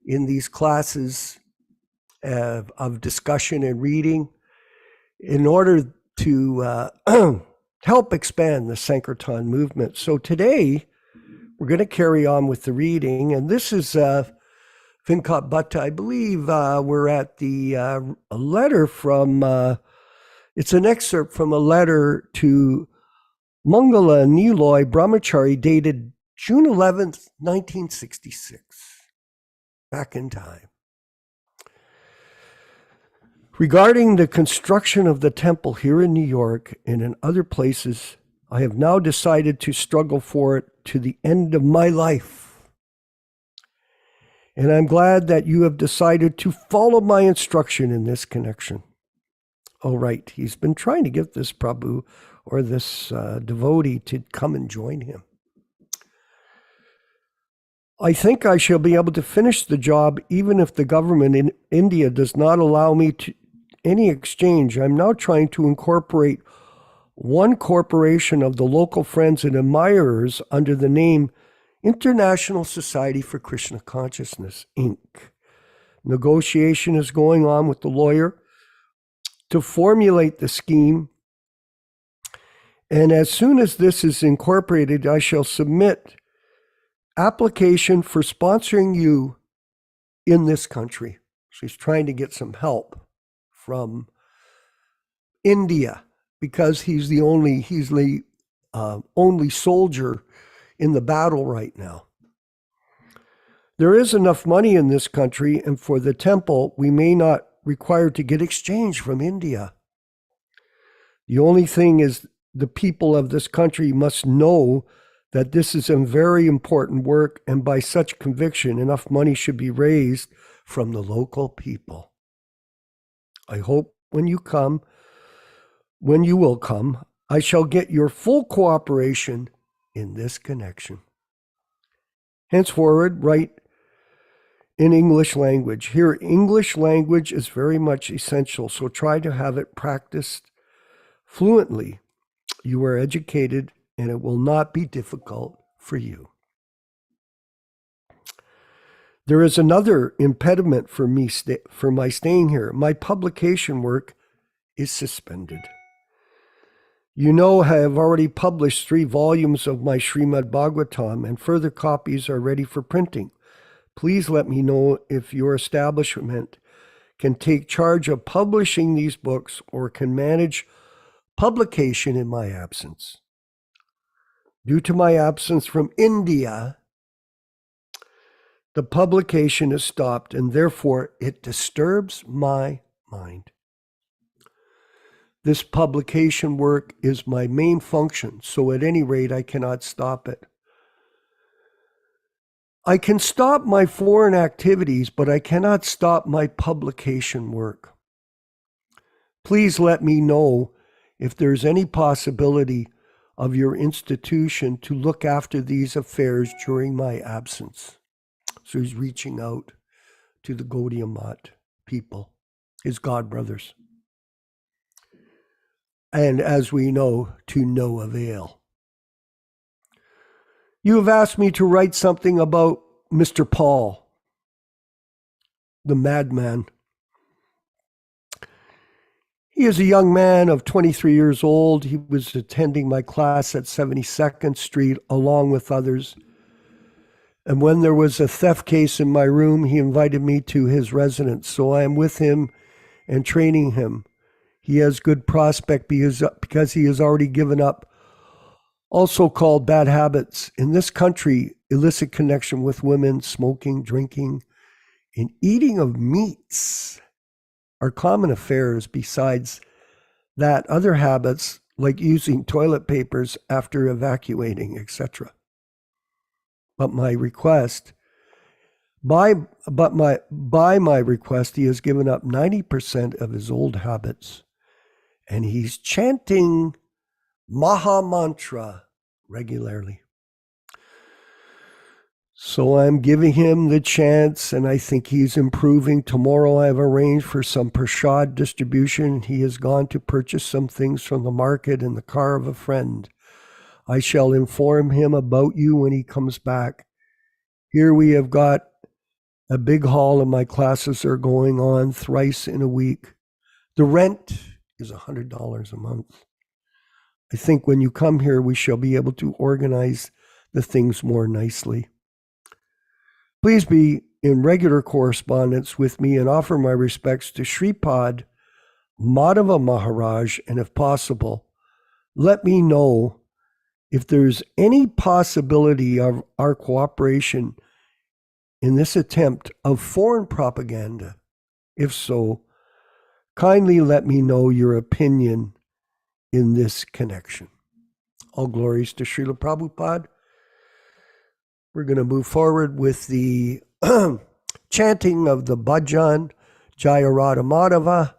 in these classes of discussion and reading in order to help expand the Sankirtan movement. So today, we're going to carry on with the reading, and this is Vinkat Bhatta. I believe we're at the a letter from, it's an excerpt from a letter to Mangala Niloy Brahmachari dated June 11th, 1966. Back in time. Regarding the construction of the temple here in New York and in other places, I have now decided to struggle for it to the end of my life. And I'm glad that you have decided to follow my instruction in this connection. Oh, right. He's been trying to get this Prabhu or this devotee to come and join him. I think I shall be able to finish the job even if the government in India does not allow me to any exchange. I'm now trying to incorporate one corporation of the local friends and admirers under the name International Society for Krishna Consciousness, Inc. Negotiation is going on with the lawyer to formulate the scheme, and as soon as this is incorporated, I shall submit application for sponsoring you in this country. So he's trying to get some help from India because he's the only soldier in the battle right now. There is enough money in this country, and for the temple, we may not require to get exchange from India. The only thing is the people of this country must know that this is a very important work, and by such conviction, enough money should be raised from the local people. I hope when you will come, I shall get your full cooperation in this connection. Henceforward, write in English language. Here, English language is very much essential, so try to have it practiced fluently. You are educated, and it will not be difficult for you. There is another impediment for me for my staying here. My publication work is suspended. You know, I have already published 3 volumes of my Srimad-Bhagavatam, and further copies are ready for printing. Please let me know if your establishment can take charge of publishing these books or can manage publication in my absence. Due to my absence from India, the publication is stopped, and therefore it disturbs my mind. This publication work is my main function, so at any rate, I cannot stop it. I can stop my foreign activities, but I cannot stop my publication work. Please let me know if there's any possibility of your institution to look after these affairs during my absence. So he's reaching out to the Gaudiya Math people, his godbrothers. And as we know, to no avail. You have asked me to write something about Mr. Paul, the madman. He is a young man of 23 years old. He was attending my class at 72nd Street along with others. And when there was a theft case in my room, he invited me to his residence. So I am with him and training him. He has good prospect because he has already given up all so-called bad habits. In this country, illicit connection with women, smoking, drinking, and eating of meats are common affairs. Besides that, other habits like using toilet papers after evacuating, etc. By my request, he has given up 90% of his old habits, and he's chanting Maha Mantra regularly. So I'm giving him the chance, and I think he's improving. Tomorrow I have arranged for some prasad distribution. He has gone to purchase some things from the market in the car of a friend. I shall inform him about you when he comes back. Here we have got A big hall and my classes are going on thrice in a week. The rent is $100 a month. I think when you come here, we shall be able to organize the things more nicely. Please be in regular correspondence with me and offer my respects to Sripad Madhava Maharaj, and if possible, let me know if there's any possibility of our cooperation in this attempt of foreign propaganda. If so, kindly let me know your opinion in this connection. All glories to Śrīla Prabhupāda. We're going to move forward with the chanting of the bhajan, Jaya Radha Madhava,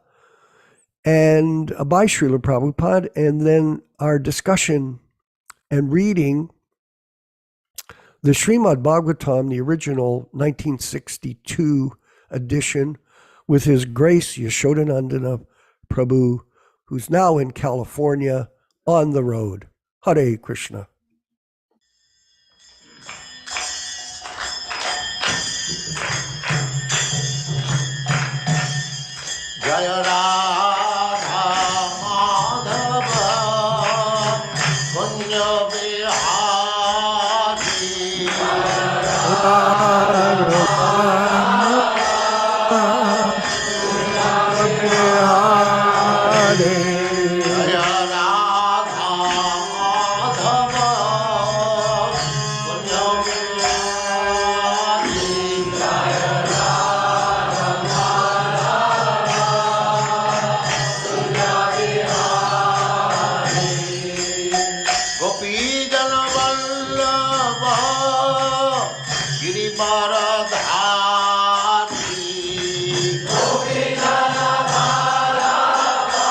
and by Śrīla Prabhupāda, and then our discussion and reading the Srimad-Bhagavatam, the original 1962 edition, with His Grace Yaśodā-nandana Prabhu, who's now in California on the road. Hare Krishna. Jaya Radha Madhava Kunja Vihari Jaya Radha Madhava Kunja Vihari Gopi Jana Vallabha Girivaradhari Gopi Jana Vallabha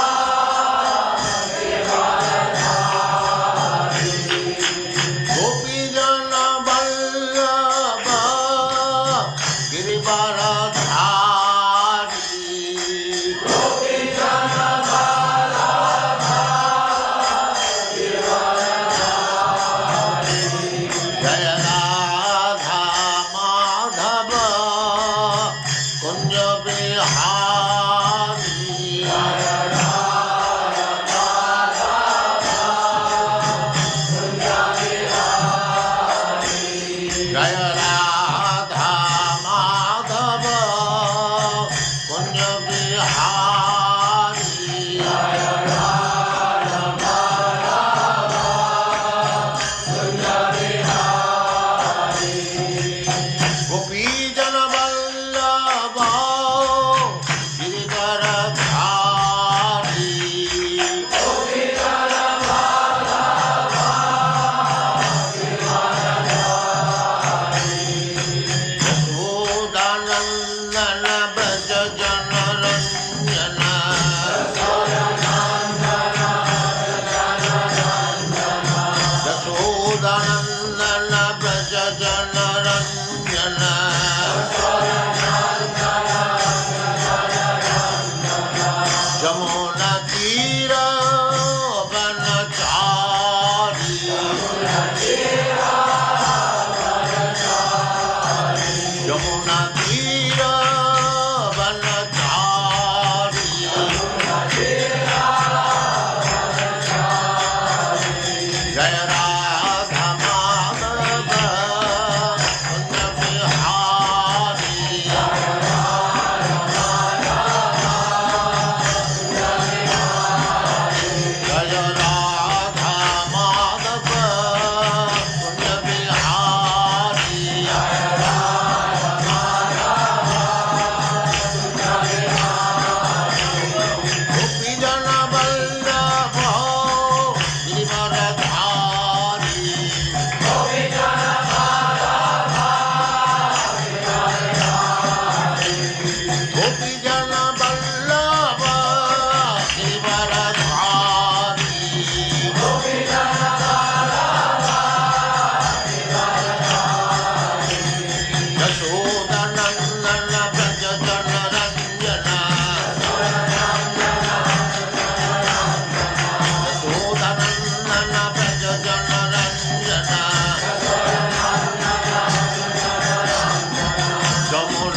Girivaradhari Gopi Jana Vallabha Girivaradhari Gopi Jana Jaya Radha Madhava Kunja Vihari Jaya Radha Madhava Kunja Vihari Jaya Radha Madhava Kunja Vihari Jaya Radha Madhava Kunja Vihari Gopi Jana Vallabha Girivaradhari Gopi Jana Vallabha Girivaradhari Yasoda-nandana Braja Jana Ranjana Yasoda-nandana Braja Jana Ranjana Jamuna Tira Vanachari Jamuna Tira Vanachari Jaya Radha Madhava Kunja Vihari Jaya Radha Madhava Kunja Vihari Gopi Jana Vallabha Girivaradhari Gopi Jana Gopi Jana Vallabha Girivaradhari Gopi Jana Yasoda-nandana Braja Jana Ranjana Yasoda-nandana Braja Jana Ranjana Jamuna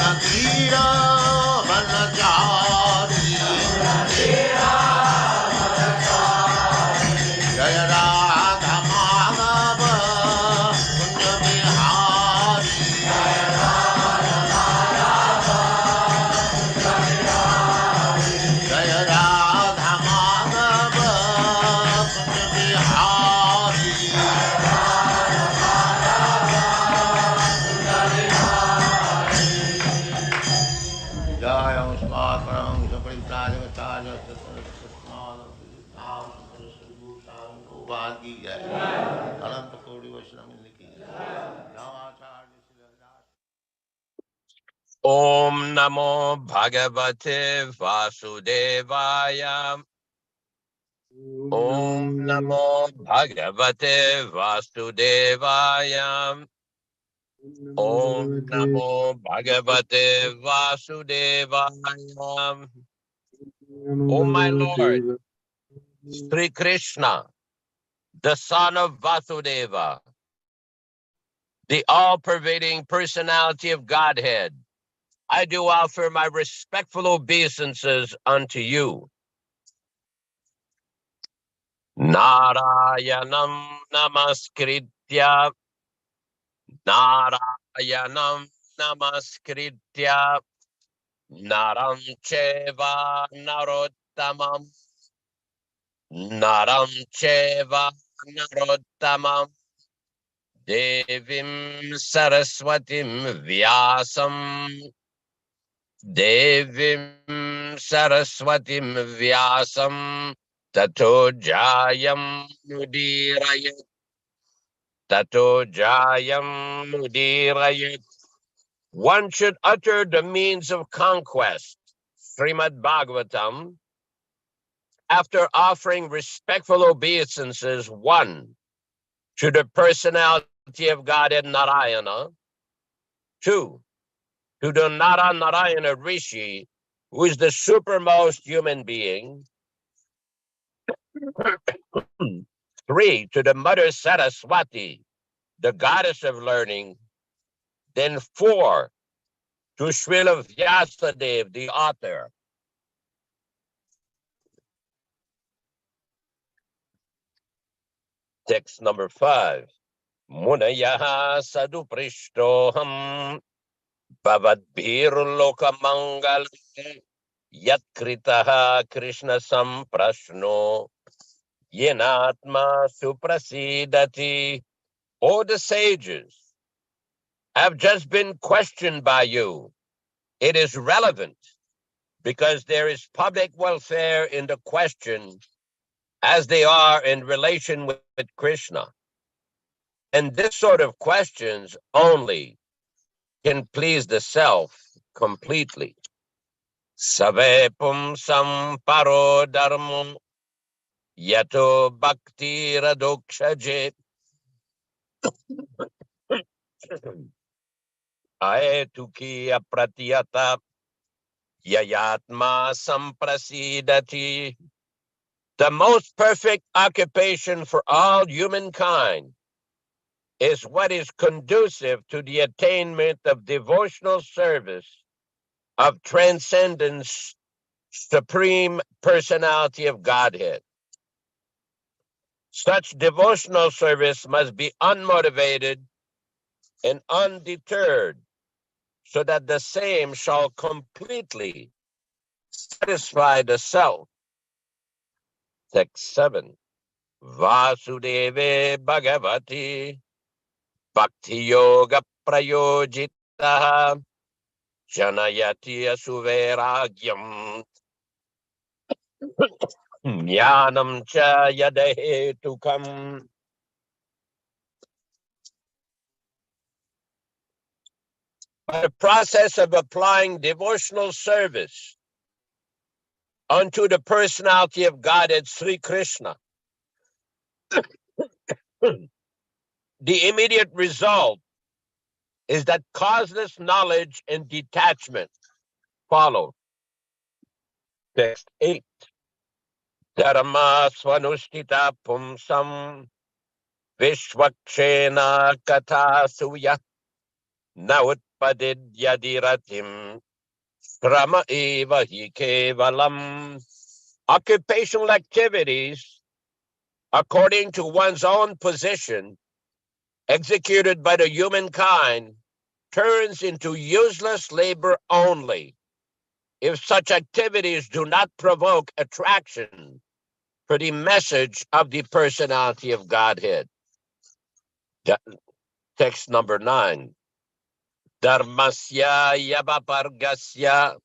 Acharya Satnam Bhushan Gopal ki jai. Ananta Kodi Vaishnava ki jai. Acharya Om Namo Bhagavate Vasudevaya. Om Namo Bhagavate Vasudevaya. Om Namo Bhagavate Vasudevaya. O my Lord, Sri Krishna, the son of Vasudeva, the all-pervading personality of Godhead, I do offer my respectful obeisances unto you. Narayanam namaskritya, Narayanam namaskritya, Naram cheva narottamam, Naram cheva narottamam, Devim Saraswatim Vyasam, Devim Saraswatim Vyasam, Tato Jayam Mudirayat, Tato Jayam Mudirayat. One should utter the means of conquest, Srimad-Bhagavatam, after offering respectful obeisances, 1, to the personality of Godhead Narayana, 2, to the Narayana Rishi, who is the supermost human being, 3, to the Mother Saraswati, the goddess of learning, then 4, to Śrīla Vyasadeva, the author. Text number 5. Munayaha sadhu prishtoham bhavadbhirlokamangalam yatkritaha Krishna samprashno yenatma suprasidati. O the sages have just been questioned by you. It is relevant because there is public welfare in the question as they are in relation with Krishna. And this sort of questions only can please the self completely. Save pumsam paro dharmam yato bhakti radokshaje aetuki apratiyata yayatma samprasidati. The most perfect occupation for all humankind is what is conducive to the attainment of devotional service of transcendence, supreme personality of Godhead. Such devotional service must be unmotivated and undeterred, so that the same shall completely satisfy the self. Text 7. Vasudeve Bhagavati Bhakti Yoga Prayojita Janayati Asuveragyam Jnanam Cha Yadahetukam. By the process of applying devotional service unto the personality of Godhead Sri Krishna, the immediate result is that causeless knowledge and detachment follow. Text 8. Dharma swanushtita pumsam vishwakshena katasuya nautpadid yadiratim krama eva hi kevalam. Occupational activities, according to one's own position, executed by the humankind, turns into useless labor only if such activities do not provoke attraction for the message of the personality of Godhead. Text number 9. Dharmasya yabapargasya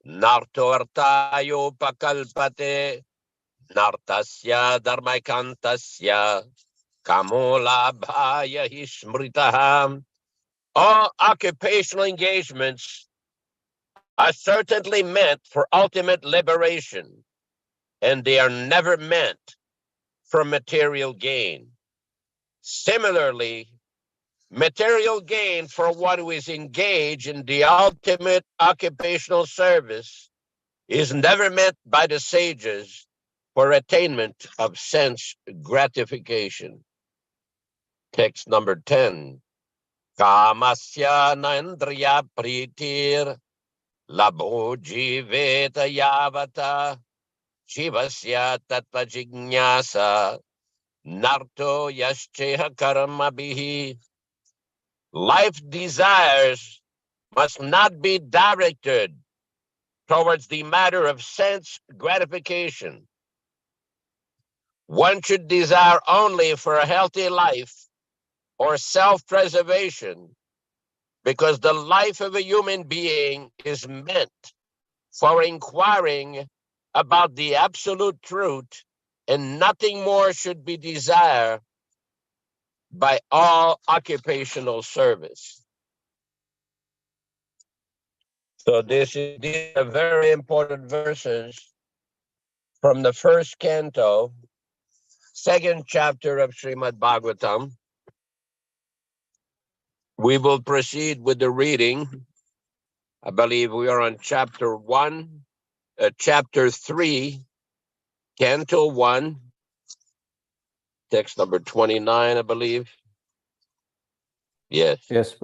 nartortayo pakalpate, nartasya dharmaikantasya, kamolabhaya hismritaham. All occupational engagements are certainly meant for ultimate liberation, and they are never meant for material gain. Similarly, material gain for one who is engaged in the ultimate occupational service is never meant by the sages for attainment of sense gratification. Text number 10. Kamasya nandriya pritir labo jiveta yavata jivasya tattva jignasa narto yascheha karma bihi. Life desires must not be directed towards the matter of sense gratification. One should desire only for a healthy life or self-preservation, because the life of a human being is meant for inquiring about the absolute truth, and nothing more should be desired by all occupational service. So these are very important verses from the first canto, second chapter of Srimad-Bhagavatam. We will proceed with the reading. I believe we are on chapter 3, canto 1, text number 29, I believe. Yes. Yes.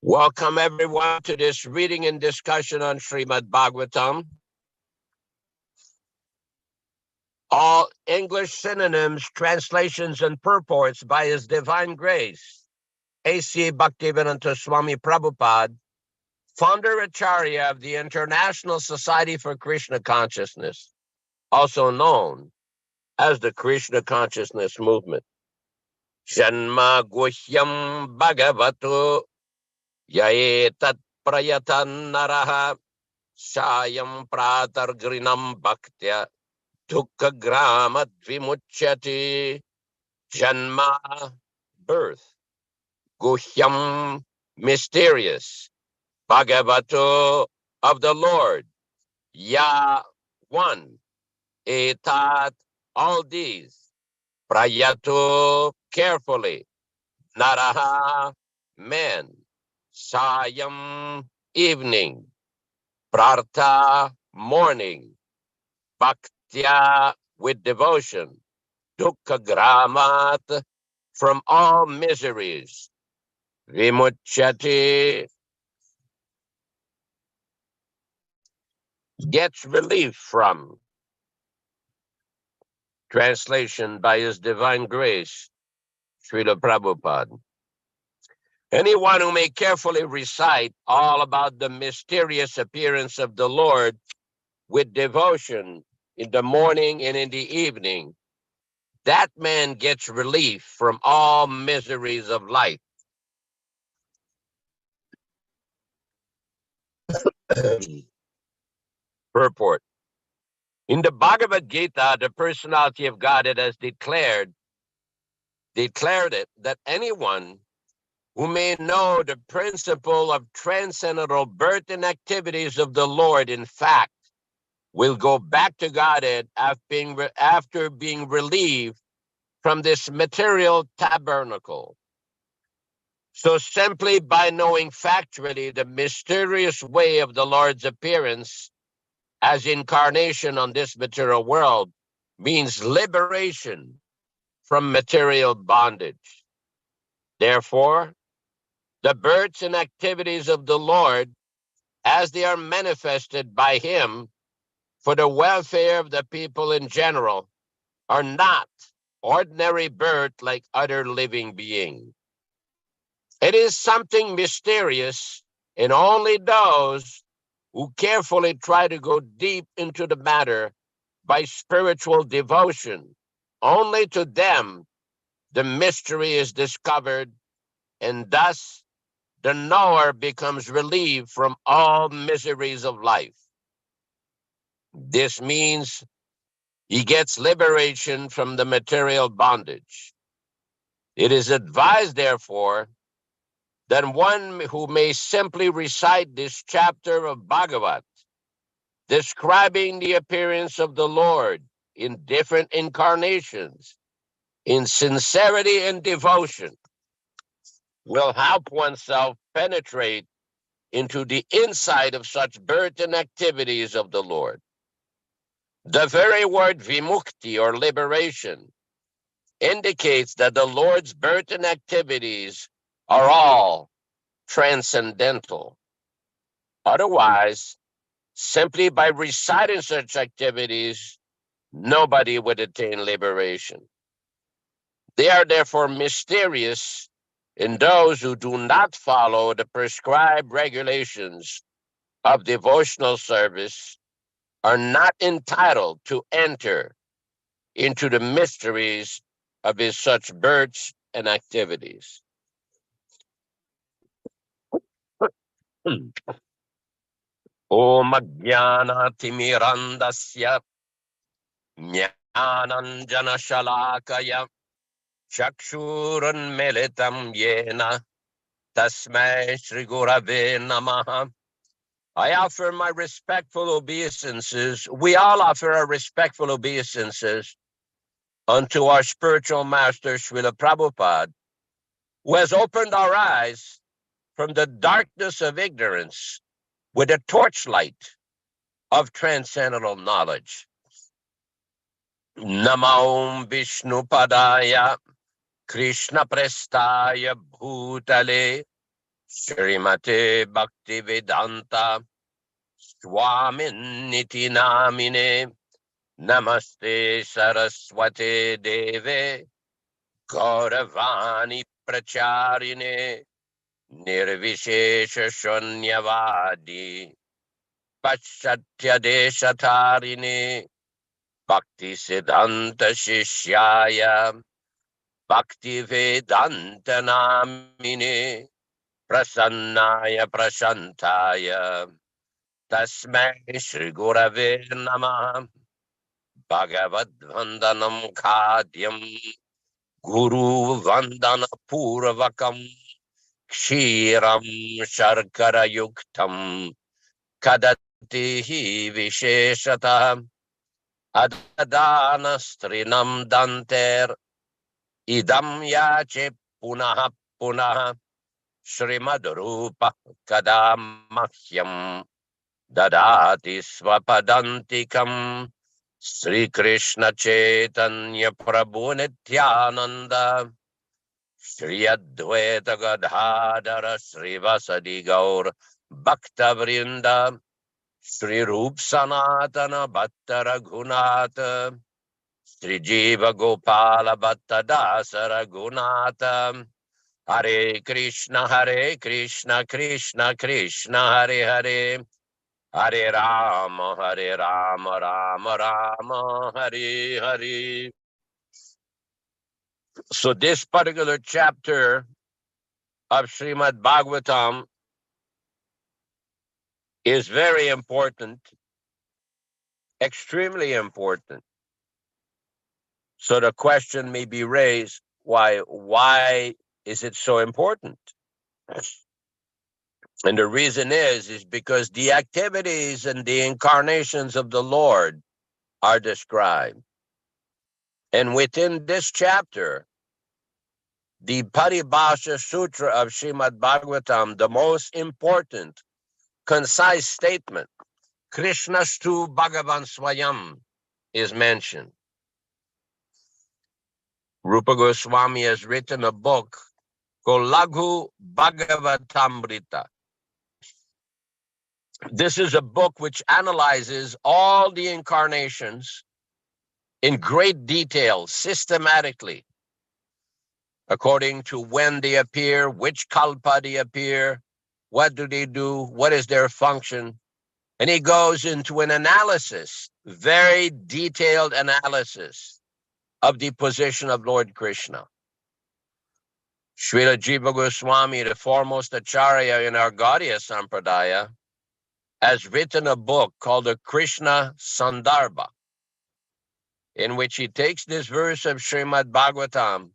Welcome everyone to this reading and discussion on Srimad-Bhagavatam. All English synonyms, translations, and purports by His Divine Grace A.C. Bhaktivedanta Swami Prabhupāda, Founder-Ācārya of the International Society for Krishna Consciousness, also known as the Krishna Consciousness Movement. Janma guhyam bhagavato yaetat prayatan naraha shayam pratargrinam bhaktya dukkha gramat vimuchyati. Janma, birth. Guhyam, mysterious. Bhagavato, of the Lord. Ya, one. Etat, all these. Prayato, carefully. Naraha, man. Sayam, evening. Prartha, morning. Bhaktya, with devotion. Dukkha gramat, from all miseries. Vimuchyati, gets relief from. Translation by His Divine Grace, Śrīla Prabhupāda. Anyone who may carefully recite all about the mysterious appearance of the Lord with devotion in the morning and in the evening, that man gets relief from all miseries of life. Purport. In the Bhagavad Gita, the personality of Godhead has declared it that anyone who may know the principle of transcendental birth and activities of the Lord, in fact, will go back to Godhead after being relieved from this material tabernacle. So simply by knowing factually the mysterious way of the Lord's appearance as incarnation on this material world means liberation from material bondage. Therefore, the births and activities of the Lord, as they are manifested by Him for the welfare of the people in general, are not ordinary birth like other living beings. It is something mysterious, and only those who carefully try to go deep into the matter by spiritual devotion, only to them the mystery is discovered, and thus the knower becomes relieved from all miseries of life. This means he gets liberation from the material bondage. It is advised, therefore, that one who may simply recite this chapter of Bhagavat, describing the appearance of the Lord in different incarnations, in sincerity and devotion, will help oneself penetrate into the inside of such birth and activities of the Lord. The very word vimukti, or liberation, indicates that the Lord's birth and activities are all transcendental. Otherwise, simply by reciting such activities, nobody would attain liberation. They are therefore mysterious, and those who do not follow the prescribed regulations of devotional service are not entitled to enter into the mysteries of his such births and activities. Om Jnana Timirandasya Jnananjana Shalakaya Chakshurun Militam Yena Tasmai Shri Gurave Namaha. I offer my respectful obeisances. We all offer our respectful obeisances unto our spiritual master, Śrīla Prabhupāda, who has opened our eyes from the darkness of ignorance with a torchlight of transcendental knowledge. Namo Vishnu Padaya Krishna Prestaya Bhutale Srimate Bhaktivedanta Swami Namine Namaste Saraswate Deve Gauravani Pracharine Nirvishesha Shunyavadi Paschatya Deshatarine Bhakti Siddhanta Shishyaya Bhaktivedanta Namine Prasannaya Prashantaya Tasmai Shri Gurave Namaha. Bhagavad Vandanam Khadyam Guru Vandana Purvakam Kshiram Sharkara Yuktam Kadatihi Visheshata Adadana Strinam Danter Idam Yache Punaha Punaha Srimad Rupa Kadamahyam Dadati Swapadantikam Sri Krishna Chaitanya Prabhu Nityananda Shri Advaita Gadadhara Srivasadi Gaur Bhakta Vrinda Shri Rup Sanatana Bhatta Raghunatha Shri Jiva Gopala Bhatta Dasa Raghunatha. Hare Krishna Krishna Krishna Hare Hare Hare Rama Rama Rama Hare Hare. So this particular chapter of Srimad-Bhagavatam is very important, extremely important. So the question may be raised, why is it so important? And the reason is because the activities and the incarnations of the Lord are described. And within this chapter, the Paribhasha Sutra of Srimad-Bhagavatam, the most important, concise statement, Krishnastu Bhagavan Swayam, is mentioned. Rupa Goswami has written a book called Laghu Bhagavatamrita. This is a book which analyzes all the incarnations in great detail, systematically, according to when they appear, which kalpa they appear, what do they do, what is their function. And he goes into an analysis, very detailed analysis of the position of Lord Krishna. Srila Jiva Goswami, the foremost Acharya in our Gaudiya Sampradaya, has written a book called the Krishna Sandarbha, in which he takes this verse of Srimad-Bhagavatam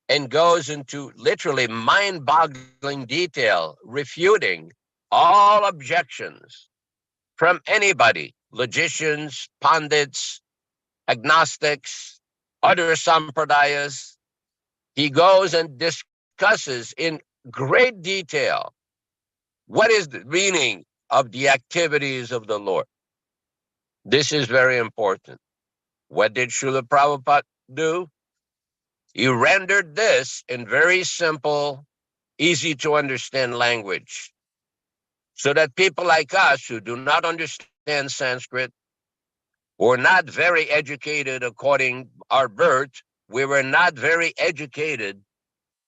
and goes into literally mind-boggling detail, refuting all objections from anybody, logicians, pundits, agnostics, other sampradayas. He goes and discusses in great detail what is the meaning of the activities of the Lord. This is very important. What did Śrīla Prabhupada do? He rendered this in very simple, easy to understand language, so that people like us who do not understand Sanskrit, were not very educated according our birth, we were not very educated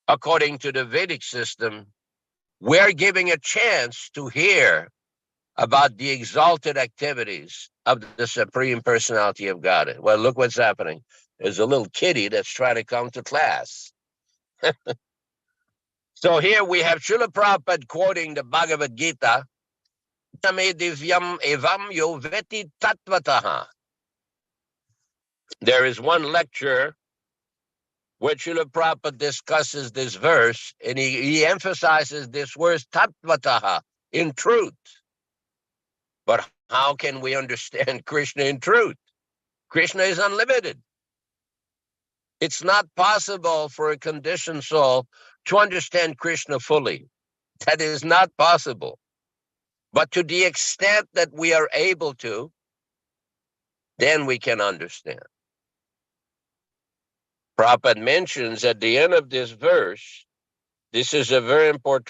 according to the Vedic system, we're giving a chance to hear about the exalted activities of the Supreme Personality of Godhead. Well, look what's happening. There's a little kitty that's trying to come to class. So here we have Śrīla Prabhupada quoting the Bhagavad Gita, "Tame divyam evam yo veti tattvataha." There is one lecture where Śrīla Prabhupada discusses this verse, and he emphasizes this word tattvataha, in truth. But how can we understand Krishna in truth? Krishna is unlimited. It's not possible for a conditioned soul to understand Krishna fully. That is not possible. But to the extent that we are able to, then we can understand. Prabhupada mentions at the end of this verse, this is a very important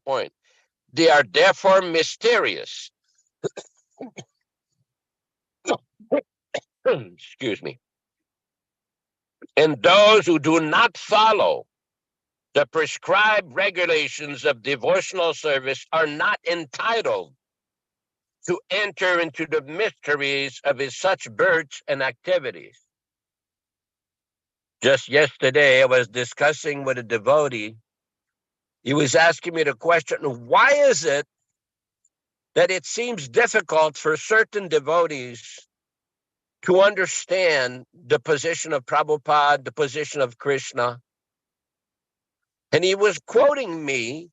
point. They are therefore mysterious. Excuse me. And those who do not follow the prescribed regulations of devotional service are not entitled to enter into the mysteries of his such births and activities. Just yesterday, I was discussing with a devotee. He was asking me the question, why is it that it seems difficult for certain devotees to understand the position of Prabhupada, the position of Krishna? And he was quoting me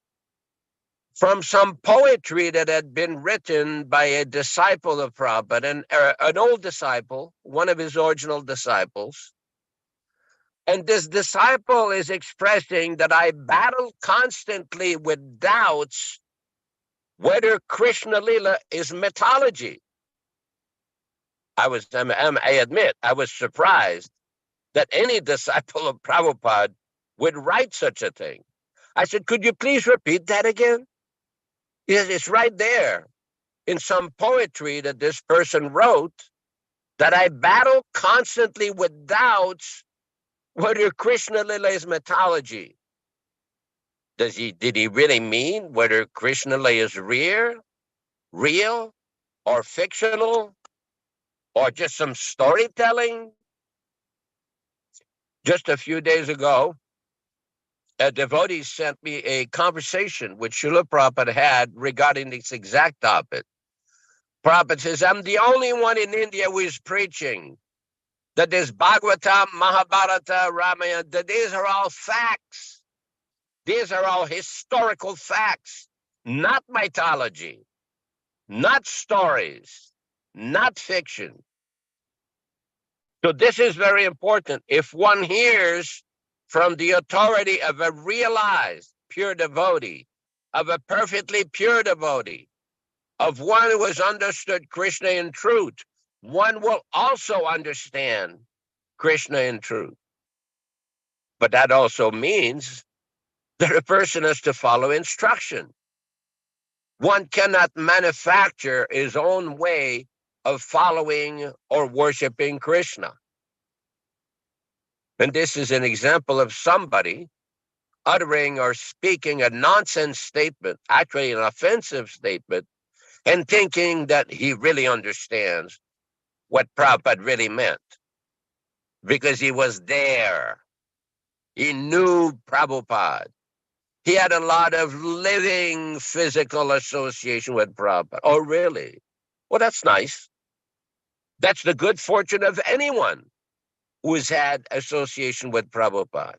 from some poetry that had been written by a disciple of Prabhupada, an old disciple, one of his original disciples. And this disciple is expressing that I battle constantly with doubts whether Krishna Lila is mythology. I admit, I was surprised that any disciple of Prabhupada would write such a thing. I said, could you please repeat that again? He says, it's right there in some poetry that this person wrote, that I battle constantly with doubts whether Krishna Lila is mythology. Did he really mean whether Krishna Lila is real, or fictional, or just some storytelling? Just a few days ago, a devotee sent me a conversation which Śrīla Prabhupada had regarding this exact topic. Prabhupada says, I'm the only one in India who is preaching that this Bhagavatam, Mahabharata, Ramayana, that these are all facts. These are all historical facts, not mythology, not stories, not fiction. So this is very important. If one hears from the authority of a realized pure devotee, of a perfectly pure devotee, of one who has understood Krishna in truth, one will also understand Krishna in truth. But that also means that a person has to follow instruction. One cannot manufacture his own way of following or worshiping Krishna. And this is an example of somebody uttering or speaking a nonsense statement, actually an offensive statement, and thinking that he really understands what Prabhupada really meant, because he was there. He knew Prabhupada. He had a lot of living physical association with Prabhupada. Oh, really? Well, that's nice. That's the good fortune of anyone who's had association with Prabhupada.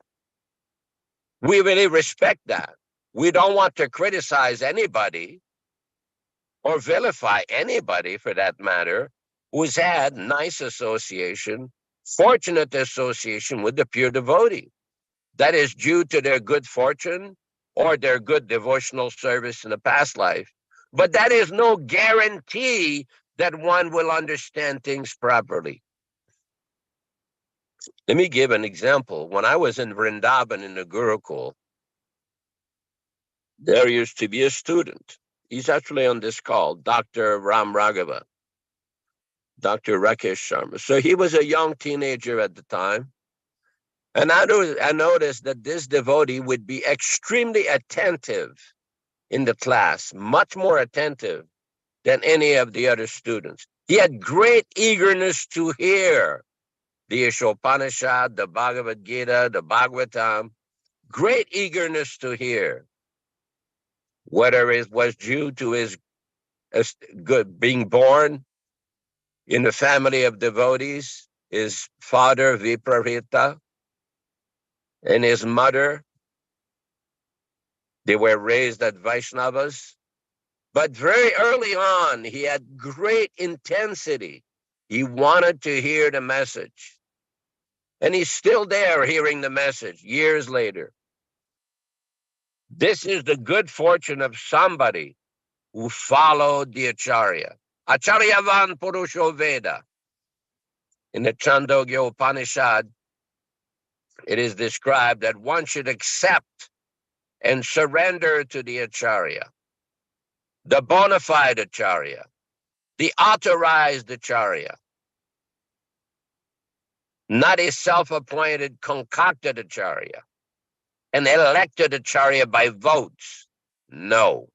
We really respect that. We don't want to criticize anybody or vilify anybody, for that matter, who's had nice association, fortunate association with the pure devotee. That is due to their good fortune or their good devotional service in the past life. But that is no guarantee that one will understand things properly. Let me give an example. When I was in Vrindavan in the Gurukul, there used to be a student. He's actually on this call, Dr. Ram Raghava, Dr. Rakesh Sharma. So he was a young teenager at the time. And I noticed that this devotee would be extremely attentive in the class, much more attentive than any of the other students. He had great eagerness to hear the Ishopanishad, the Bhagavad Gita, the Bhagavatam, great eagerness to hear. Whether it was due to his being born in a family of devotees, his father Viprarita, and his mother, they were raised at Vaishnavas. But very early on, he had great intensity. He wanted to hear the message. And he's still there hearing the message years later. This is the good fortune of somebody who followed the Acharya. Acharyavan Purusho Veda. In the Chandogya Upanishad, it is described that one should accept and surrender to the Acharya, the bona fide Acharya, the authorized Acharya, not a self-appointed, concocted Acharya, an elected Acharya by votes. No.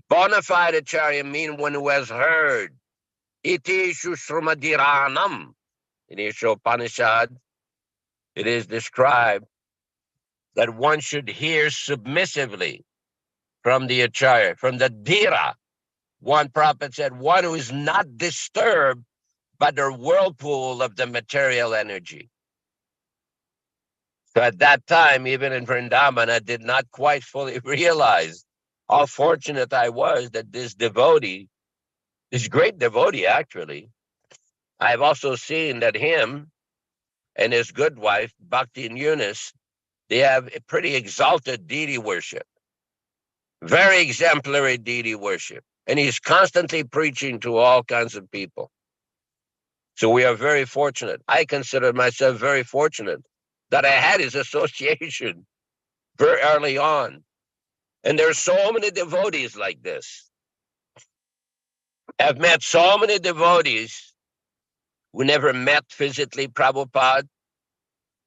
Bona fide Acharya means one who has heard. Iti Shushrumadiranam. In the Upanishad, it is described that one should hear submissively from the Acharya, from the Dhira. One prophet said, one who is not disturbed by the whirlpool of the material energy. So at that time, even in Vrindavan, I did not quite fully realize how fortunate I was that this devotee, this great devotee actually, I've also seen that him and his good wife, Bhakti and Eunice, they have a pretty exalted deity worship, very exemplary deity worship. And he's constantly preaching to all kinds of people. So we are very fortunate. I consider myself very fortunate that I had his association very early on. And there are so many devotees like this. I've met so many devotees who never met physically Prabhupada,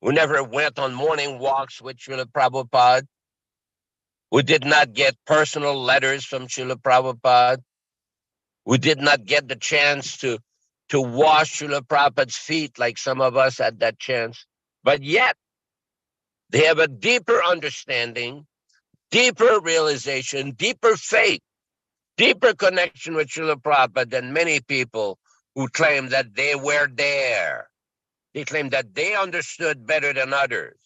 who never went on morning walks with Śrīla Prabhupada, who did not get personal letters from Śrīla Prabhupada, who did not get the chance to wash Śrīla Prabhupada's feet like some of us had that chance. But yet, they have a deeper understanding, deeper realization, deeper faith, deeper connection with Śrīla Prabhupada than many people who claim that they were there. They claim that they understood better than others,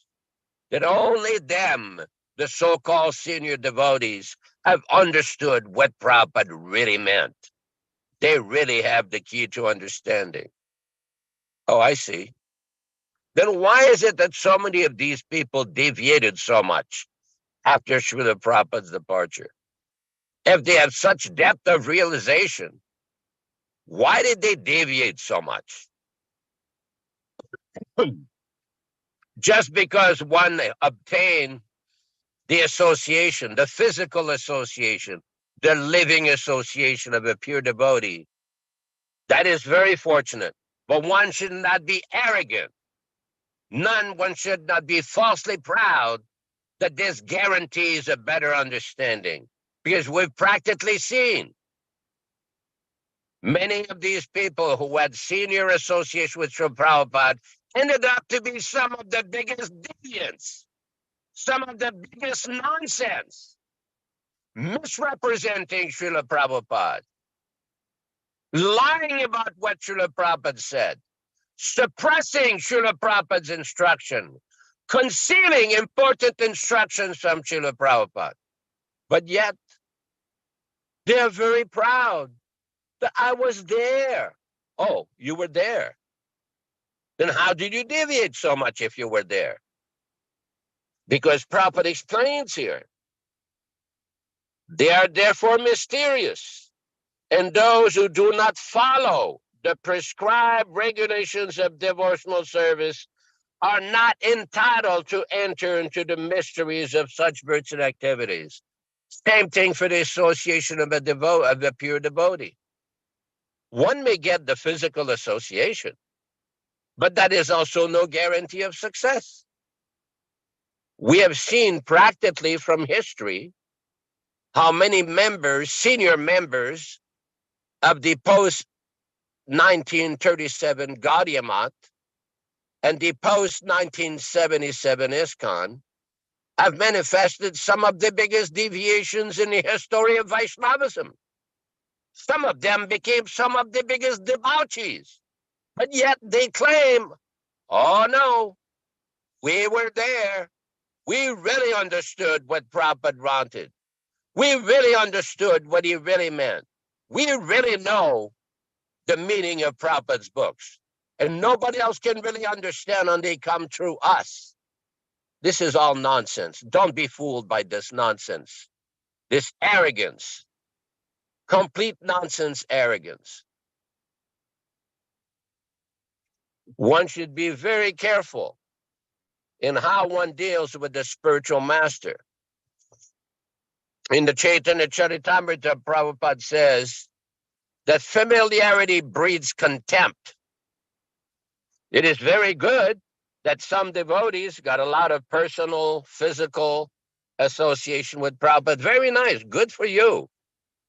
that only them, the so-called senior devotees, have understood what Prabhupada really meant. They really have the key to understanding. Oh, I see. Then why is it that so many of these people deviated so much after Śrīla Prabhupada's departure? If they have such depth of realization, why did they deviate so much? Just because one obtained the association, the physical association, the living association of a pure devotee, that is very fortunate. But one should not be arrogant. One should not be falsely proud that this guarantees a better understanding. Because we've practically seen many of these people who had senior association with Srila Prabhupada ended up to be some of the biggest deviants, some of the biggest nonsense, misrepresenting Śrīla Prabhupada, lying about what Śrīla Prabhupada said, suppressing Śrīla Prabhupada's instruction, concealing important instructions from Śrīla Prabhupada. But yet, they're very proud that I was there. Oh, you were there. Then how did you deviate so much if you were there? Because Prabhupada explains here, they are therefore mysterious, and those who do not follow the prescribed regulations of devotional service are not entitled to enter into the mysteries of such virtuous activities. Same thing for the association of a pure devotee. One may get the physical association, but that is also no guarantee of success. We have seen practically from history how many members, senior members of the post-1937 Gaudiya Math and the post-1977 ISKCON have manifested some of the biggest deviations in the history of Vaishnavism. Some of them became some of the biggest debauchees, but yet they claim, oh no, we were there. We really understood what Prabhupada wanted. We really understood what he really meant. We really know the meaning of Prabhupada's books. And nobody else can really understand until they come through us. This is all nonsense. Don't be fooled by this nonsense, this arrogance, complete nonsense arrogance. One should be very careful in how one deals with the spiritual master. In the Chaitanya Charitamrita, Prabhupada says that familiarity breeds contempt. It is very good that some devotees got a lot of personal, physical association with Prabhupada. Very nice, good for you.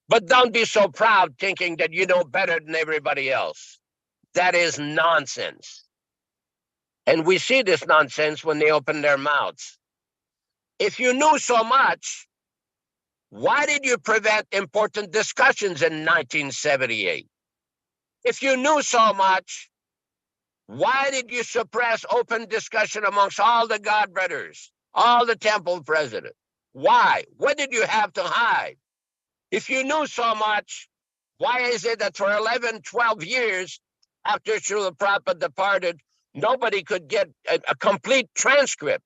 But don't be so proud thinking that you know better than everybody else. That is nonsense. And we see this nonsense when they open their mouths. If you knew so much, why did you prevent important discussions in 1978? If you knew so much, why did you suppress open discussion amongst all the God brothers, all the temple presidents? Why? What did you have to hide? If you knew so much, why is it that for 11, 12 years after Śrīla Prabhupada departed, nobody could get a complete transcript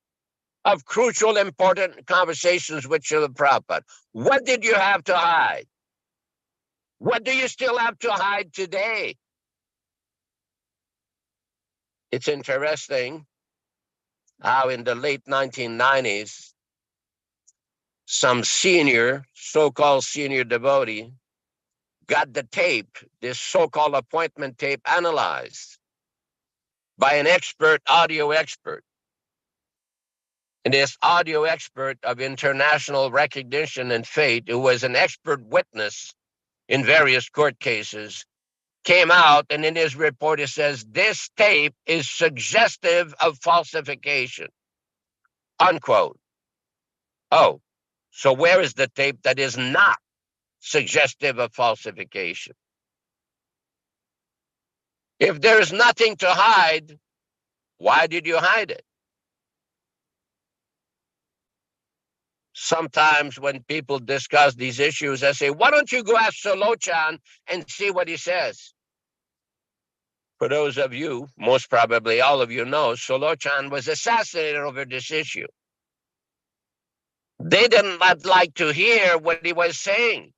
of crucial, important conversations with Śrīla Prabhupada? What did you have to hide? What do you still have to hide today? It's interesting how in the late 1990s, some senior, so-called senior devotee, got the tape, this so-called appointment tape, analyzed by an expert, audio expert. And this audio expert of international recognition and fate, who was an expert witness in various court cases, came out, and in his report it says, this tape is suggestive of falsification, unquote. Oh, so where is the tape that is not suggestive of falsification? If there is nothing to hide, why did you hide it? Sometimes when people discuss these issues, I say, why don't you go ask Solochan and see what he says? For those of you, most probably all of you know, Solochan was assassinated over this issue. They did not like to hear what he was saying.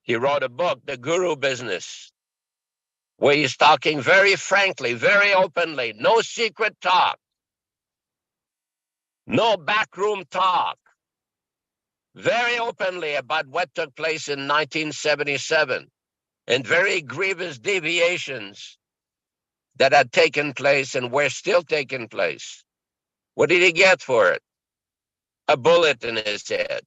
He wrote a book, The Guru Business, where he's talking very frankly, very openly, no secret talk, no backroom talk, very openly about what took place in 1977 and very grievous deviations that had taken place and were still taking place. What did he get for it? A bullet in his head.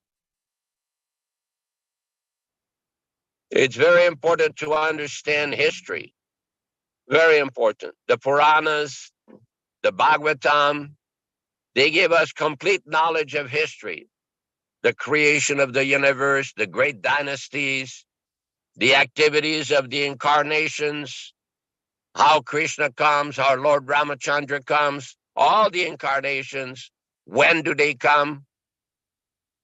It's very important to understand history. Very important. The Puranas, the Bhagavatam, they give us complete knowledge of history, the creation of the universe, the great dynasties, the activities of the incarnations, how Krishna comes, how Lord Ramachandra comes, all the incarnations, when do they come,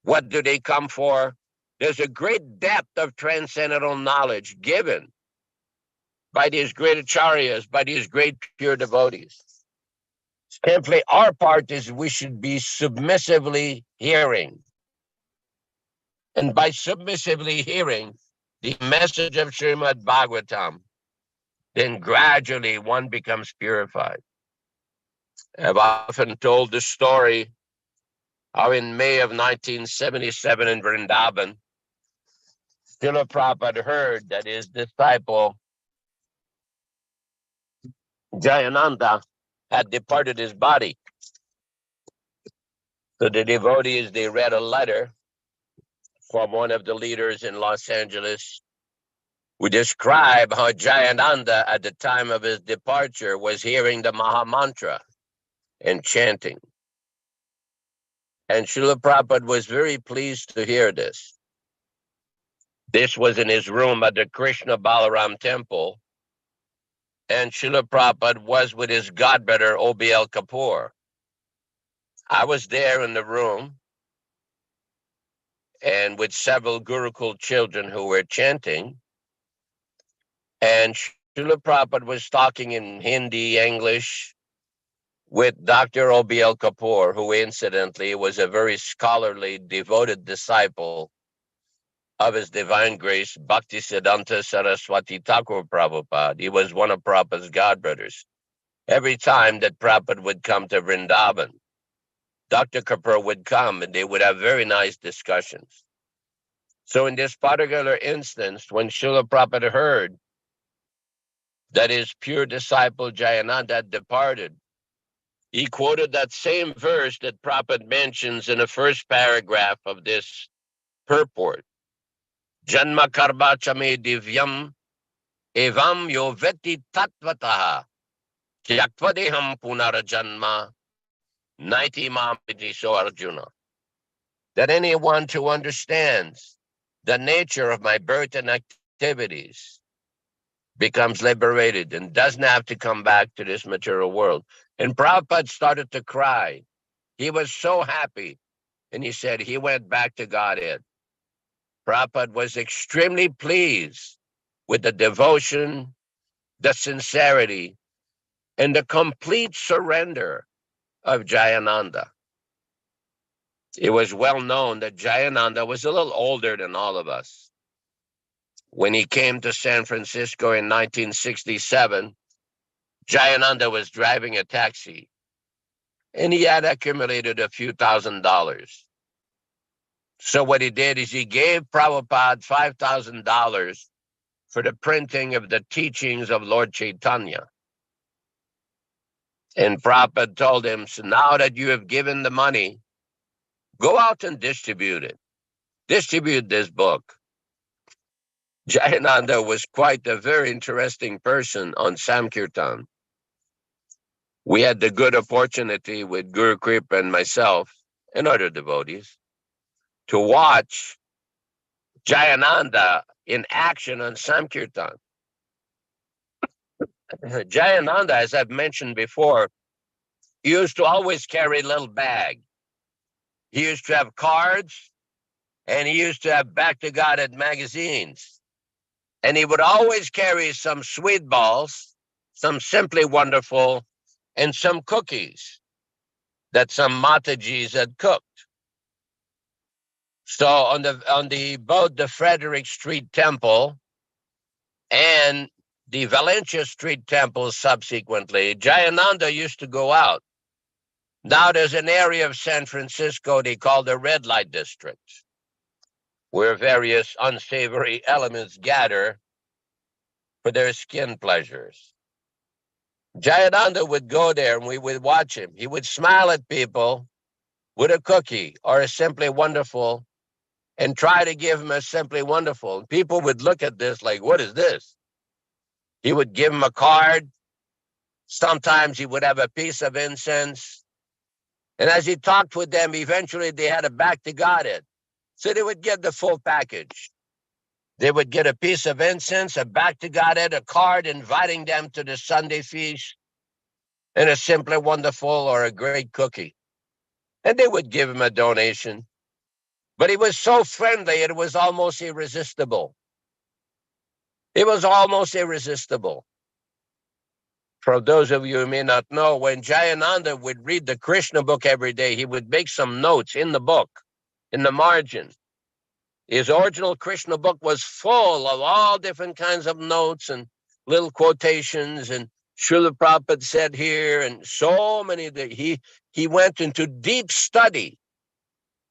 what do they come for. There's a great depth of transcendental knowledge given by these great Acharyas, by these great pure devotees. Simply our part is we should be submissively hearing. And by submissively hearing the message of Srimad-Bhagavatam, then gradually one becomes purified. I've often told the story how in May of 1977 in Vrindavan, Śrīla Prabhupāda heard that his disciple Jayananda had departed his body. So the devotees, they read a letter from one of the leaders in Los Angeles who described how Jayananda at the time of his departure was hearing the Maha Mantra and chanting. And Śrīla Prabhupada was very pleased to hear this. This was in his room at the Krishna Balaram temple, and Śrīla Prabhupada was with his godbrother O.B.L. Kapoor. I was there in the room, and with several Gurukul children who were chanting, and Śrīla Prabhupada was talking in Hindi, English, with Dr. O.B.L. Kapoor, who incidentally was a very scholarly, devoted disciple of His Divine Grace Bhaktivedanta Saraswati Thakur Prabhupada. He was one of Prabhupada's godbrothers. Every time that Prabhupada would come to Vrindavan, Dr. Kapoor would come and they would have very nice discussions. So in this particular instance, when Śrīla Prabhupada heard that his pure disciple Jayananda had departed, he quoted that same verse that Prabhupada mentions in the first paragraph of this purport. Janma karma chame divyam evam yo veti tattvataha tyaktva punarajanma naiti mamiti so Arjuna. That anyone who understands the nature of my birth and activities becomes liberated and doesn't have to come back to this material world. And Prabhupada started to cry. He was so happy. And he said he went back to Godhead. Prabhupada was extremely pleased with the devotion, the sincerity, and the complete surrender of Jayananda. It was well known that Jayananda was a little older than all of us. When he came to San Francisco in 1967, Jayananda was driving a taxi, and he had accumulated a few $1,000s. So what he did is he gave Prabhupada $5,000 for the printing of the teachings of Lord Chaitanya. And Prabhupada told him, so now that you have given the money, go out and distribute it. Distribute this book. Jayananda was quite a very interesting person on Sankirtan. We had the good opportunity with Guru Kripa and myself and other devotees to watch Jayananda in action on Sankirtan. Jayananda, as I've mentioned before, used to always carry a little bag. He used to have cards, and he used to have Back to Godhead magazines. And he would always carry some sweet balls, some Simply Wonderful, and some cookies that some Matajis had cooked. So on both the Frederick Street Temple and the Valencia Street Temple subsequently, Jayananda used to go out. Now there's an area of San Francisco they call the Red Light District, where various unsavory elements gather for their skin pleasures. Jayananda would go there and we would watch him. He would smile at people with a cookie or a Simply Wonderful and try to give him a Simply Wonderful. People would look at this like, what is this? He would give him a card Sometimes he would have a piece of incense. And as he talked with them, eventually they had a back to Godhead. So they would get the full package. They would get a piece of incense, a back to Godhead, a card inviting them to the Sunday feast, and a Simply Wonderful or a great cookie. And they would give him a donation. But he was so friendly, it was almost irresistible. It was almost irresistible. For those of you who may not know, when Jayananda would read the Krishna book every day, he would make some notes in the book, in the margin. His original Krishna book was full of all different kinds of notes and little quotations, and Śrīla Prabhupada said here, and so many that he went into deep study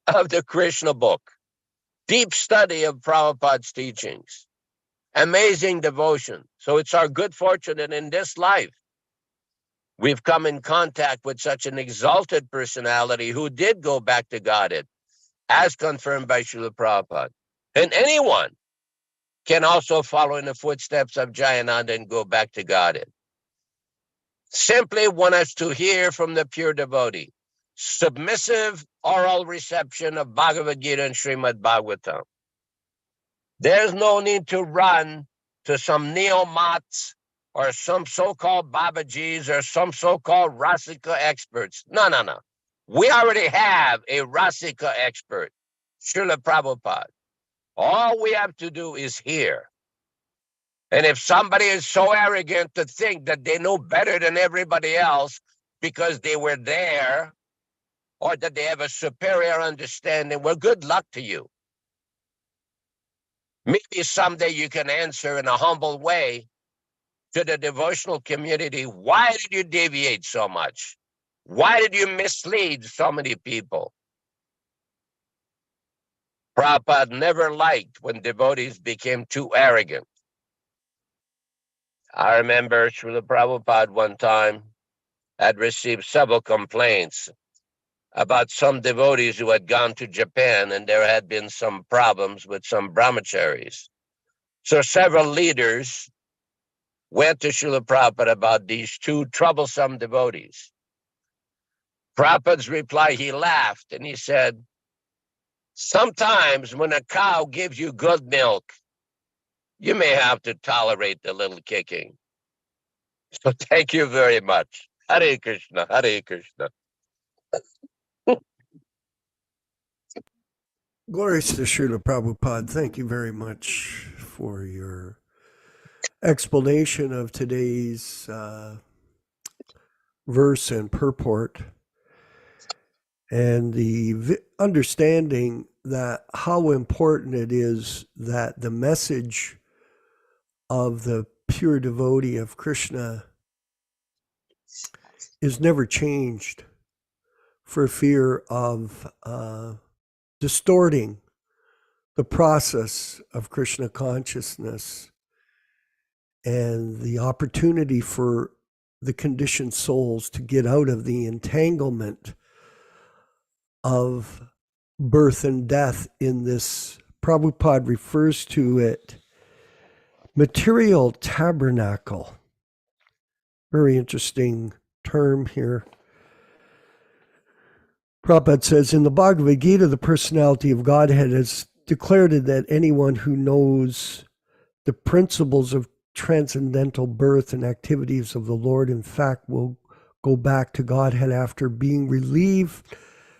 of the Krishna book, deep study of Prabhupada's teachings, amazing devotion. So it's our good fortune that in this life, we've come in contact with such an exalted personality who did go back to Godhead, as confirmed by Śrīla Prabhupada. And anyone can also follow in the footsteps of Jayananda and go back to Godhead. Simply want us to hear from the pure devotee. Submissive oral reception of Bhagavad Gita and Srimad-Bhagavatam. There's no need to run to some neo-mats or some so-called Babajis or some so-called Rasika experts. No. We already have a Rasika expert, Śrīla Prabhupada. All we have to do is hear. And if somebody is so arrogant to think that they know better than everybody else because they were there, or that they have a superior understanding, well, good luck to you. Maybe someday you can answer in a humble way to the devotional community, why did you deviate so much? Why did you mislead so many people? Prabhupada never liked when devotees became too arrogant. I remember Śrīla Prabhupada one time had received several complaints about some devotees who had gone to Japan, and there had been some problems with some brahmacharis. So several leaders went to Śrīla Prabhupada about these two troublesome devotees. Prabhupada's reply, he laughed and he said, sometimes when a cow gives you good milk, you may have to tolerate a little kicking. So thank you very much. Hare Krishna, Hare Krishna. Glories to Śrīla Prabhupada. Thank you very much for your explanation of today's verse and purport, and the understanding that how important it is that the message of the pure devotee of Krishna is never changed for fear of distorting the process of Krishna consciousness and the opportunity for the conditioned souls to get out of the entanglement of birth and death in this. Prabhupada refers to it material tabernacle. Very interesting term here. Prabhupada says, in the Bhagavad Gita, the personality of Godhead has declared that anyone who knows the principles of transcendental birth and activities of the Lord, in fact, will go back to Godhead after being relieved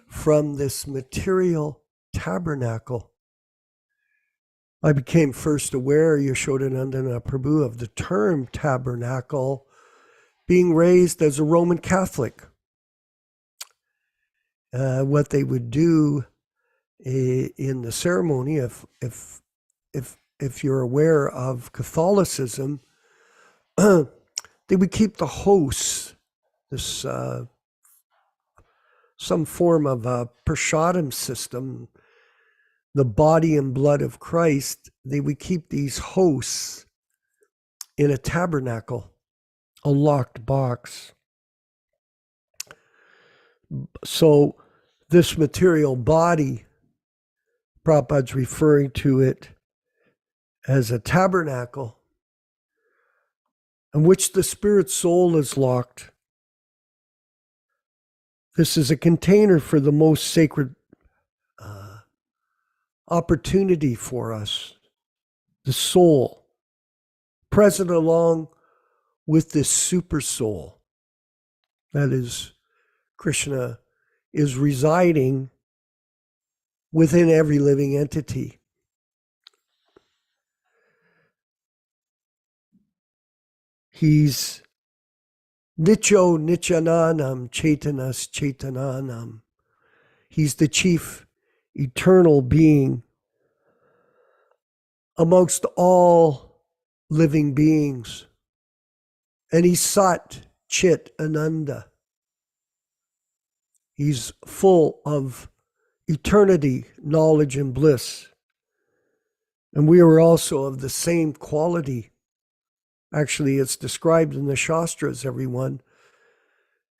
from this material tabernacle. I became first aware, Yaśodā-nandana Prabhu, of the term tabernacle being raised as a Roman Catholic. What they would do in the ceremony, if you're aware of Catholicism, they would keep the hosts, this some form of a prasadam system, the body and blood of Christ. They would keep these hosts in a tabernacle, a locked box. So this material body, Prabhupada's referring to it as a tabernacle. in which the spirit soul is locked. This is a container for the most sacred opportunity for us, the soul, present along with this super soul. That is, Krishna is residing within every living entity. He's Nicho Nichananam Chaitanas Chaitananam. He's the chief eternal being amongst all living beings. And he's Sat Chit Ananda. He's full of eternity, knowledge, and bliss. And we are also of the same quality. Actually, it's described in the Shastras, everyone.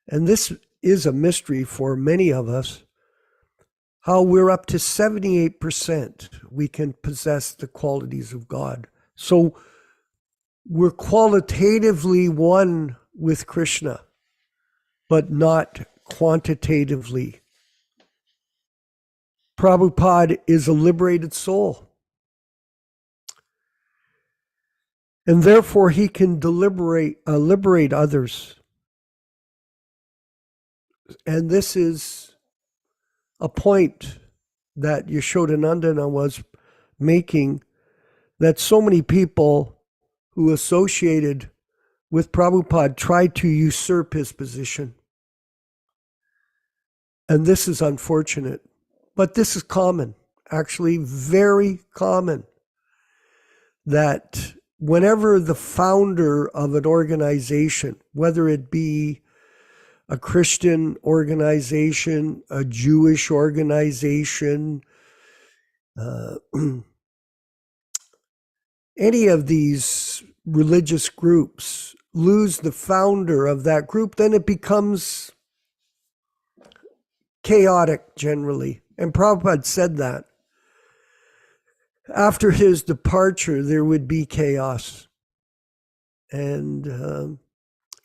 And this is a mystery for many of us, how we're up to 78% we can possess the qualities of God. So we're qualitatively one with Krishna, but not quantitatively. Prabhupada is a liberated soul. And therefore he can liberate others. And this is a point that Yaśodā-nandana was making, that so many people who associated with Prabhupada tried to usurp his position. And this is unfortunate. But this is common, actually very common, that whenever the founder of an organization, whether it be a Christian organization, a Jewish organization, any of these religious groups, lose the founder of that group, then it becomes chaotic generally. And Prabhupada said that. After his departure, there would be chaos. And,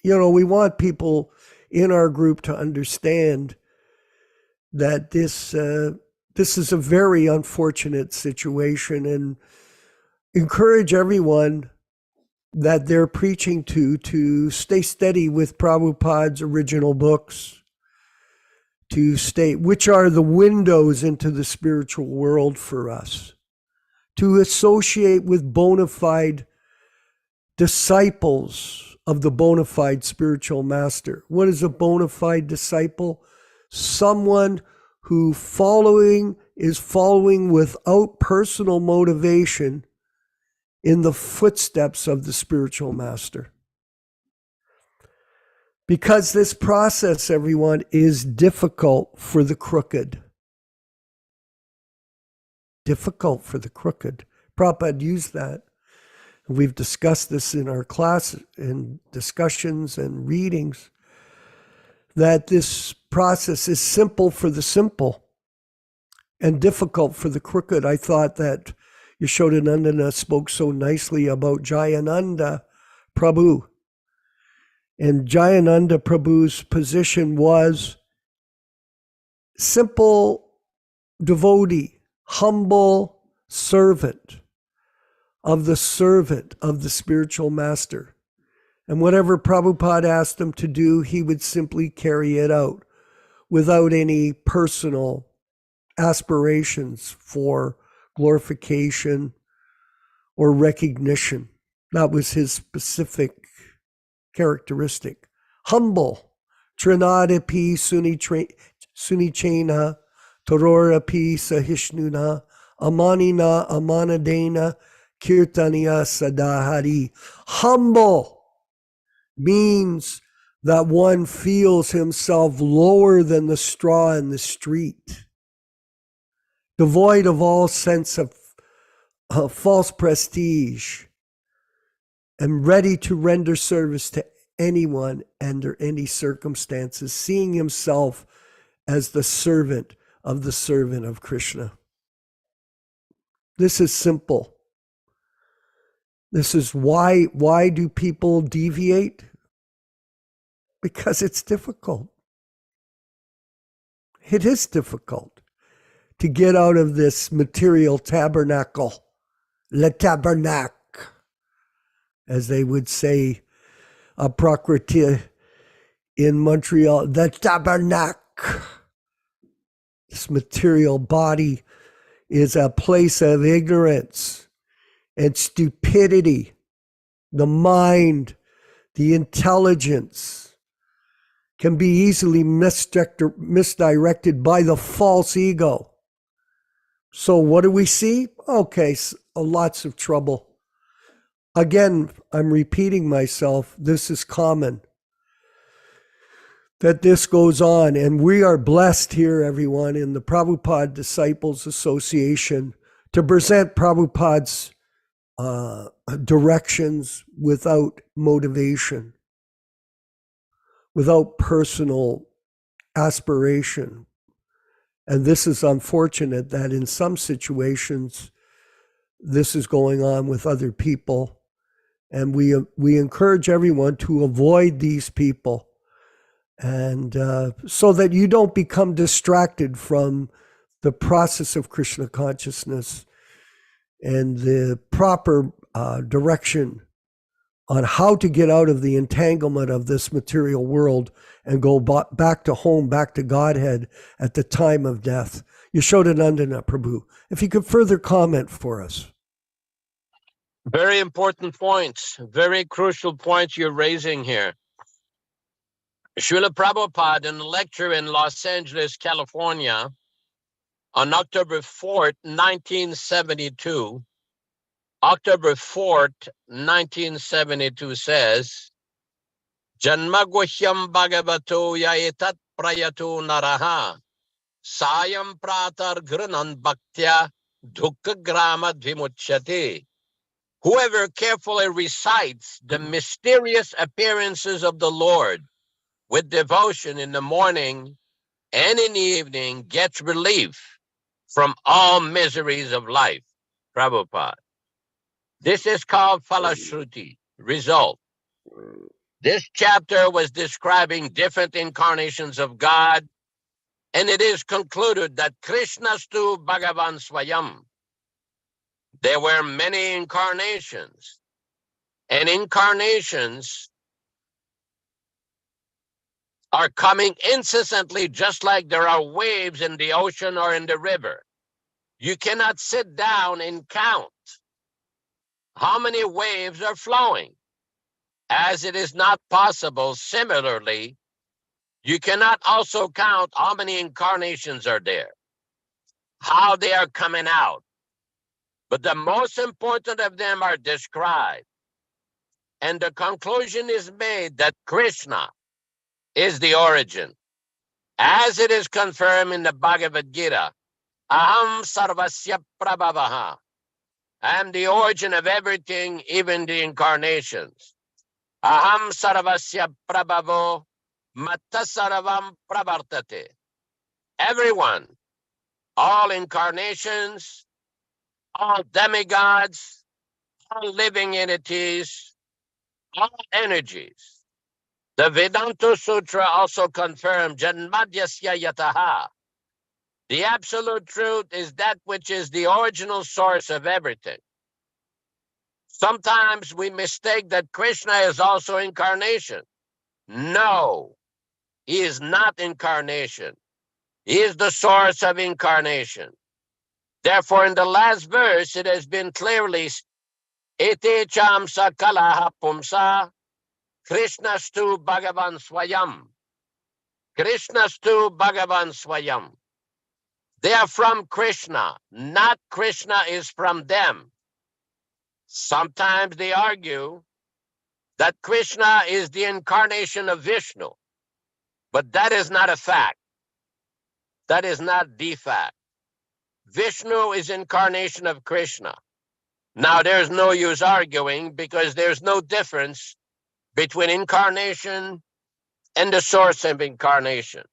we want people in our group to understand that this is a very unfortunate situation, and encourage everyone that they're preaching to stay steady with Prabhupada's original books, to stay, which are the windows into the spiritual world for us, to associate with bona fide disciples of the bona fide spiritual master. What is a bona fide disciple? Someone who is following without personal motivation in the footsteps of the spiritual master. Because this process, everyone, is difficult for the crooked. Difficult for the crooked. Prabhupada used that. We've discussed this in our class, in discussions and readings, that this process is simple for the simple and difficult for the crooked. I thought that Yaśodā-nandana spoke so nicely about Jayananda Prabhu. And Jayananda Prabhu's position was simple devotee, humble servant of the spiritual master. And whatever Prabhupada asked him to do, he would simply carry it out without any personal aspirations for glorification or recognition. That was his specific characteristic. Humble. Trinadapi sunichena, tororapi sahishnuna, amanina amanadena, kirtaniya sadahari. Humble means that one feels himself lower than the straw in the street, devoid of all sense of false prestige, and ready to render service to anyone under any circumstances, seeing himself as the servant of Krishna. This is simple. This is why do people deviate? Because it's difficult. It is difficult to get out of this material tabernacle, le tabernacle, as they would say, a Prakriti in Montreal, the tabernacle. This material body is a place of ignorance and stupidity. The mind, the intelligence can be easily misdirected by the false ego. So what do we see? Okay, lots of trouble. Again, I'm repeating myself. This is common, that this goes on. And we are blessed here, everyone, in the Prabhupada Disciples Association to present Prabhupada's directions without motivation, without personal aspiration. And this is unfortunate that in some situations, this is going on with other people. And we encourage everyone to avoid these people, and so that you don't become distracted from the process of Krishna consciousness and the proper direction on how to get out of the entanglement of this material world and go back to home, back to Godhead at the time of death. Yaśodā-nandana Prabhu, if you could further comment for us. Very important points, very crucial points you're raising here. Śrīla Prabhupāda, in a lecture in Los Angeles, California, on October 4th, 1972, October 4th, 1972 says, Janmaguhyam Bhagavato yaetat prayato naraha, sayam pratar grinan bhaktya dukkha grama dvimuchyate. Whoever carefully recites the mysterious appearances of the Lord with devotion in the morning and in the evening gets relief from all miseries of life. Prabhupada. This is called Falashruti, result. This chapter was describing different incarnations of God, and it is concluded that Krishnastu Bhagavan Swayam. There were many incarnations, and incarnations are coming incessantly, just like there are waves in the ocean or in the river. You cannot sit down and count how many waves are flowing, as it is not possible. Similarly, you cannot also count how many incarnations are there, how they are coming out. But the most important of them are described. And the conclusion is made that Krishna is the origin. As it is confirmed in the Bhagavad Gita, Aham Sarvasya Prabhavaha. I am the origin of everything, even the incarnations. Aham Sarvasya Prabhavo Matta Sarvam Pravartate. Everyone, all incarnations, all demigods, all living entities, all energies. The Vedanta Sutra also confirmed Janmadyasya Yataha. The absolute truth is that which is the original source of everything. Sometimes we mistake that Krishna is also incarnation. No, he is not incarnation. He is the source of incarnation. Therefore, in the last verse, it has been clearly Ete chamsa kalaha pumsa Krishnastu Bhagavan Swayam. Krishnastu Bhagavan Swayam. They are from Krishna, not Krishna is from them. Sometimes they argue that Krishna is the incarnation of Vishnu, but that is not a fact. That is not the fact. Vishnu is incarnation of Krishna. Now, there's no use arguing because there's no difference between incarnation and the source of incarnation.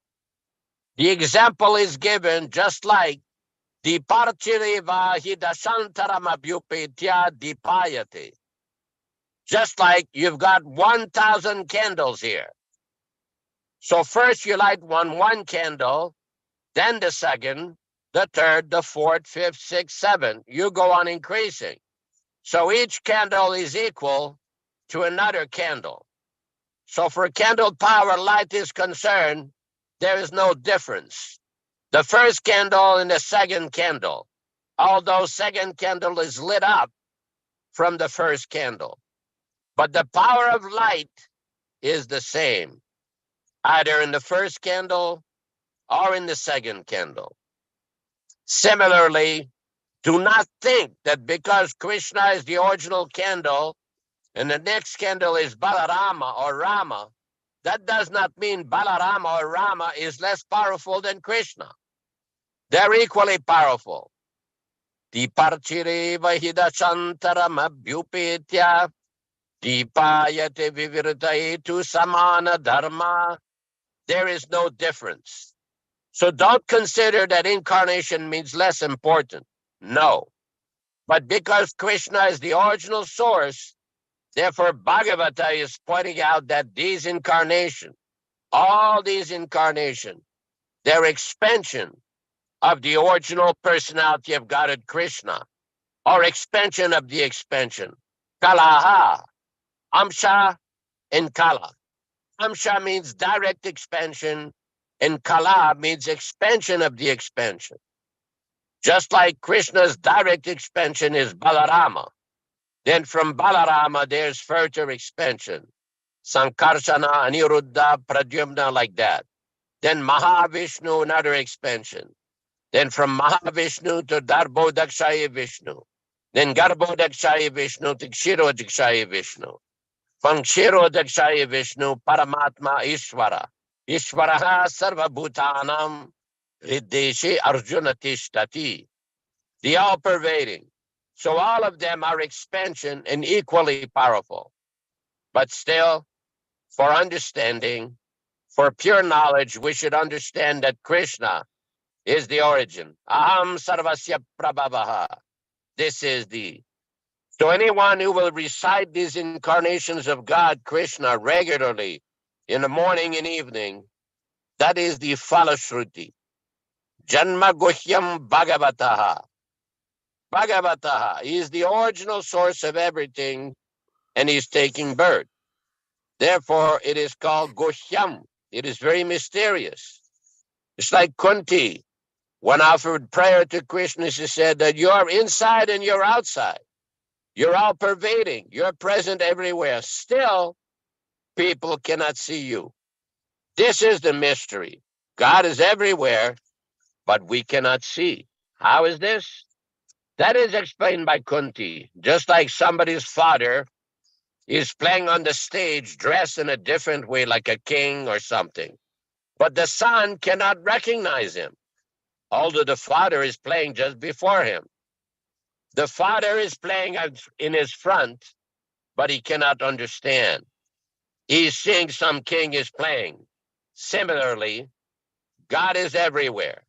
The example is given just like the parchireva hidashantaramabhyupetya dipayate. Just like you've got 1,000 candles here. So first you light one candle, then the second, the third, the fourth, fifth, sixth, seventh. You go on increasing. So each candle is equal to another candle. So for candle power light is concerned, there is no difference. The first candle and the second candle, although second candle is lit up from the first candle. But the power of light is the same, either in the first candle or in the second candle. Similarly, do not think that because Krishna is the original candle and the next candle is Balarama or Rama, that does not mean Balarama or Rama is less powerful than Krishna. They're equally powerful. Diparchire vahidachantaram abhyupetya dipayate vivirtayetu samana dharma. There is no difference. So don't consider that incarnation means less important. No. But because Krishna is the original source, therefore Bhagavata is pointing out that these incarnations, all these incarnations, they're expansion of the original personality of Godhead Krishna, or expansion of the expansion. Kalaha, Amsha, and Kala. Amsha means direct expansion, and Kala means expansion of the expansion. Just like Krishna's direct expansion is Balarama, then from Balarama there's further expansion. Sankarsana, Aniruddha, Pradyumna, like that. Then Mahavishnu, another expansion. Then from Mahavishnu to Darbhodakshaya Vishnu. Then Garbhodakshaya Vishnu to Kshirodakshaya Vishnu. From Kshirodakshaya Vishnu, Paramatma Ishvara. Ishvaraha Sarvabhutanam Riddeshe Arjuna Tishtati. The all-pervading. So all of them are expansion and equally powerful. But still, for understanding, for pure knowledge, we should understand that Krishna is the origin. Aham sarvasya prabhavaha. This is the. So anyone who will recite these incarnations of God, Krishna, regularly, in the morning and evening, that is the Falashruti. Janma Guhyam Bhagavataha. Bhagavataha. He is the original source of everything, and he's taking birth. Therefore, it is called Guhyam. It is very mysterious. It's like Kunti. When offered prayer to Krishna, she said that you're inside and you're outside. You're all pervading. You're present everywhere. Still, people cannot see you. This is the mystery. God is everywhere, but we cannot see. How is this? That is explained by Kunti. Just like somebody's father is playing on the stage dressed in a different way, like a king or something. But the son cannot recognize him, although the father is playing just before him. The father is playing in his front, but he cannot understand. He's seeing some king is playing. Similarly, God is everywhere.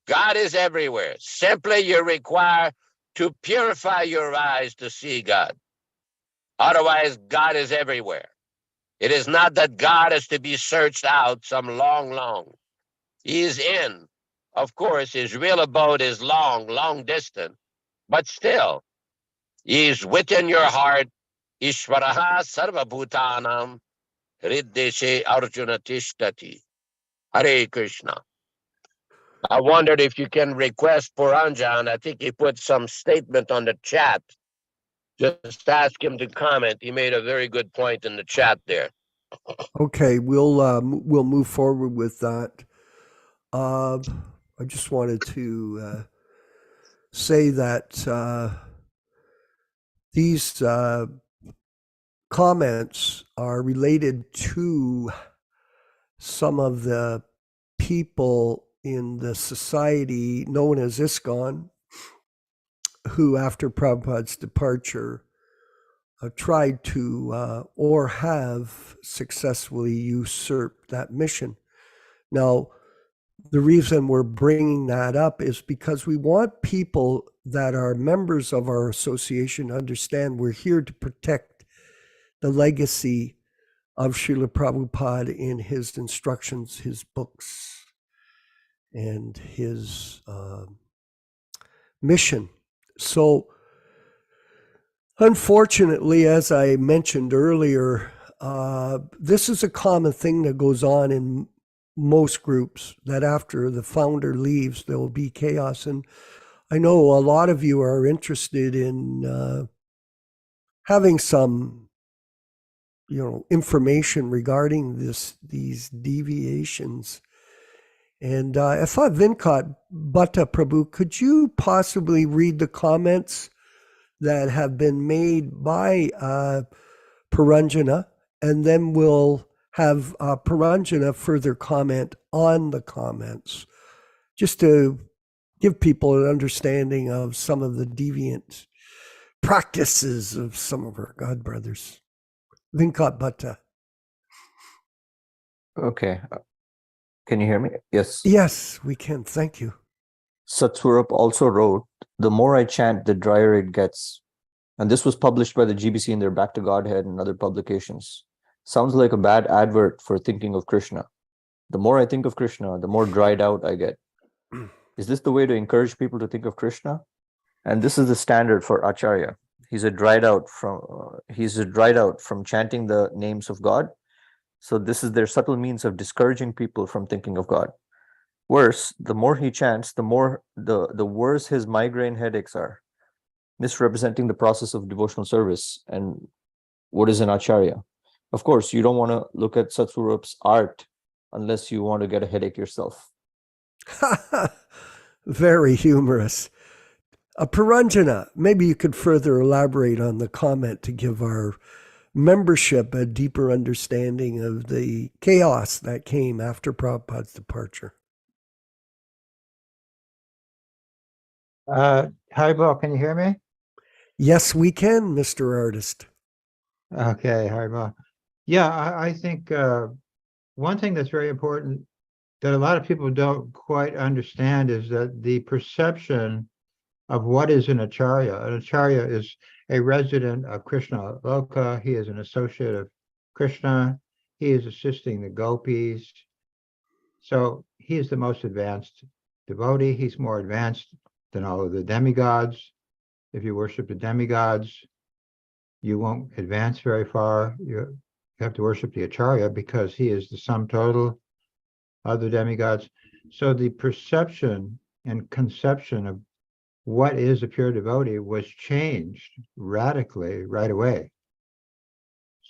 God is everywhere. Simply you require to purify your eyes to see God. Otherwise, God is everywhere. It is not that God is to be searched out some long. He is in. Of course, his real abode is long distant. But still, he is within your heart. Ishvaraha sarvabhutanam riddeshe arjuna tishtati. Hare Krishna. I wondered if you can request Puranjan. I think he put some statement on the chat. Just ask him to comment. He made a very good point in the chat there. Okay, we'll move forward with that. I just wanted to say that these comments are related to some of the people in the society known as ISKCON, who after Prabhupada's departure tried to or have successfully usurped that mission. Now, the reason we're bringing that up is because we want people that are members of our association to understand we're here to protect the legacy of Śrīla Prabhupada in his instructions, his books, and his mission. So, unfortunately, as I mentioned earlier, this is a common thing that goes on in most groups, that after the founder leaves, there will be chaos. And I know a lot of you are interested in having some, information regarding these deviations. And I thought Vinkat Bhatta Prabhu, could you possibly read the comments that have been made by Paranjana, and then we'll have Paranjana further comment on the comments, just to give people an understanding of some of the deviant practices of some of our God brothers. Vinkat Bhatta. Okay. Can you hear me? Yes. Yes, we can. Thank you. Satswarup also wrote, "The more I chant, the drier it gets." And this was published by the GBC in their Back to Godhead and other publications. Sounds like a bad advert for thinking of Krishna. The more I think of Krishna, the more dried out I get. Is this the way to encourage people to think of Krishna? And this is the standard for Acharya. He's a dried out from chanting the names of God. So this is their subtle means of discouraging people from thinking of God. Worse, the more he chants, the worse his migraine headaches are, misrepresenting the process of devotional service and what is an Acharya. Of course, you don't want to look at Satswarup's art unless you want to get a headache yourself. Very humorous. Paranjana, maybe you could further elaborate on the comment to give our membership a deeper understanding of the chaos that came after Prabhupada's departure. Haribol, can you hear me? Yes, we can, Mr. Artist. Okay, Haribol. Yeah, I think one thing that's very important that a lot of people don't quite understand is that the perception of what is an Acharya. An Acharya is a resident of Krishna Loka. He is an associate of Krishna. He is assisting the gopis. So he is the most advanced devotee. He's more advanced than all of the demigods. If you worship the demigods, you won't advance very far. You have to worship the Acharya because he is the sum total of the demigods. So the perception and conception of what is a pure devotee was changed radically right away.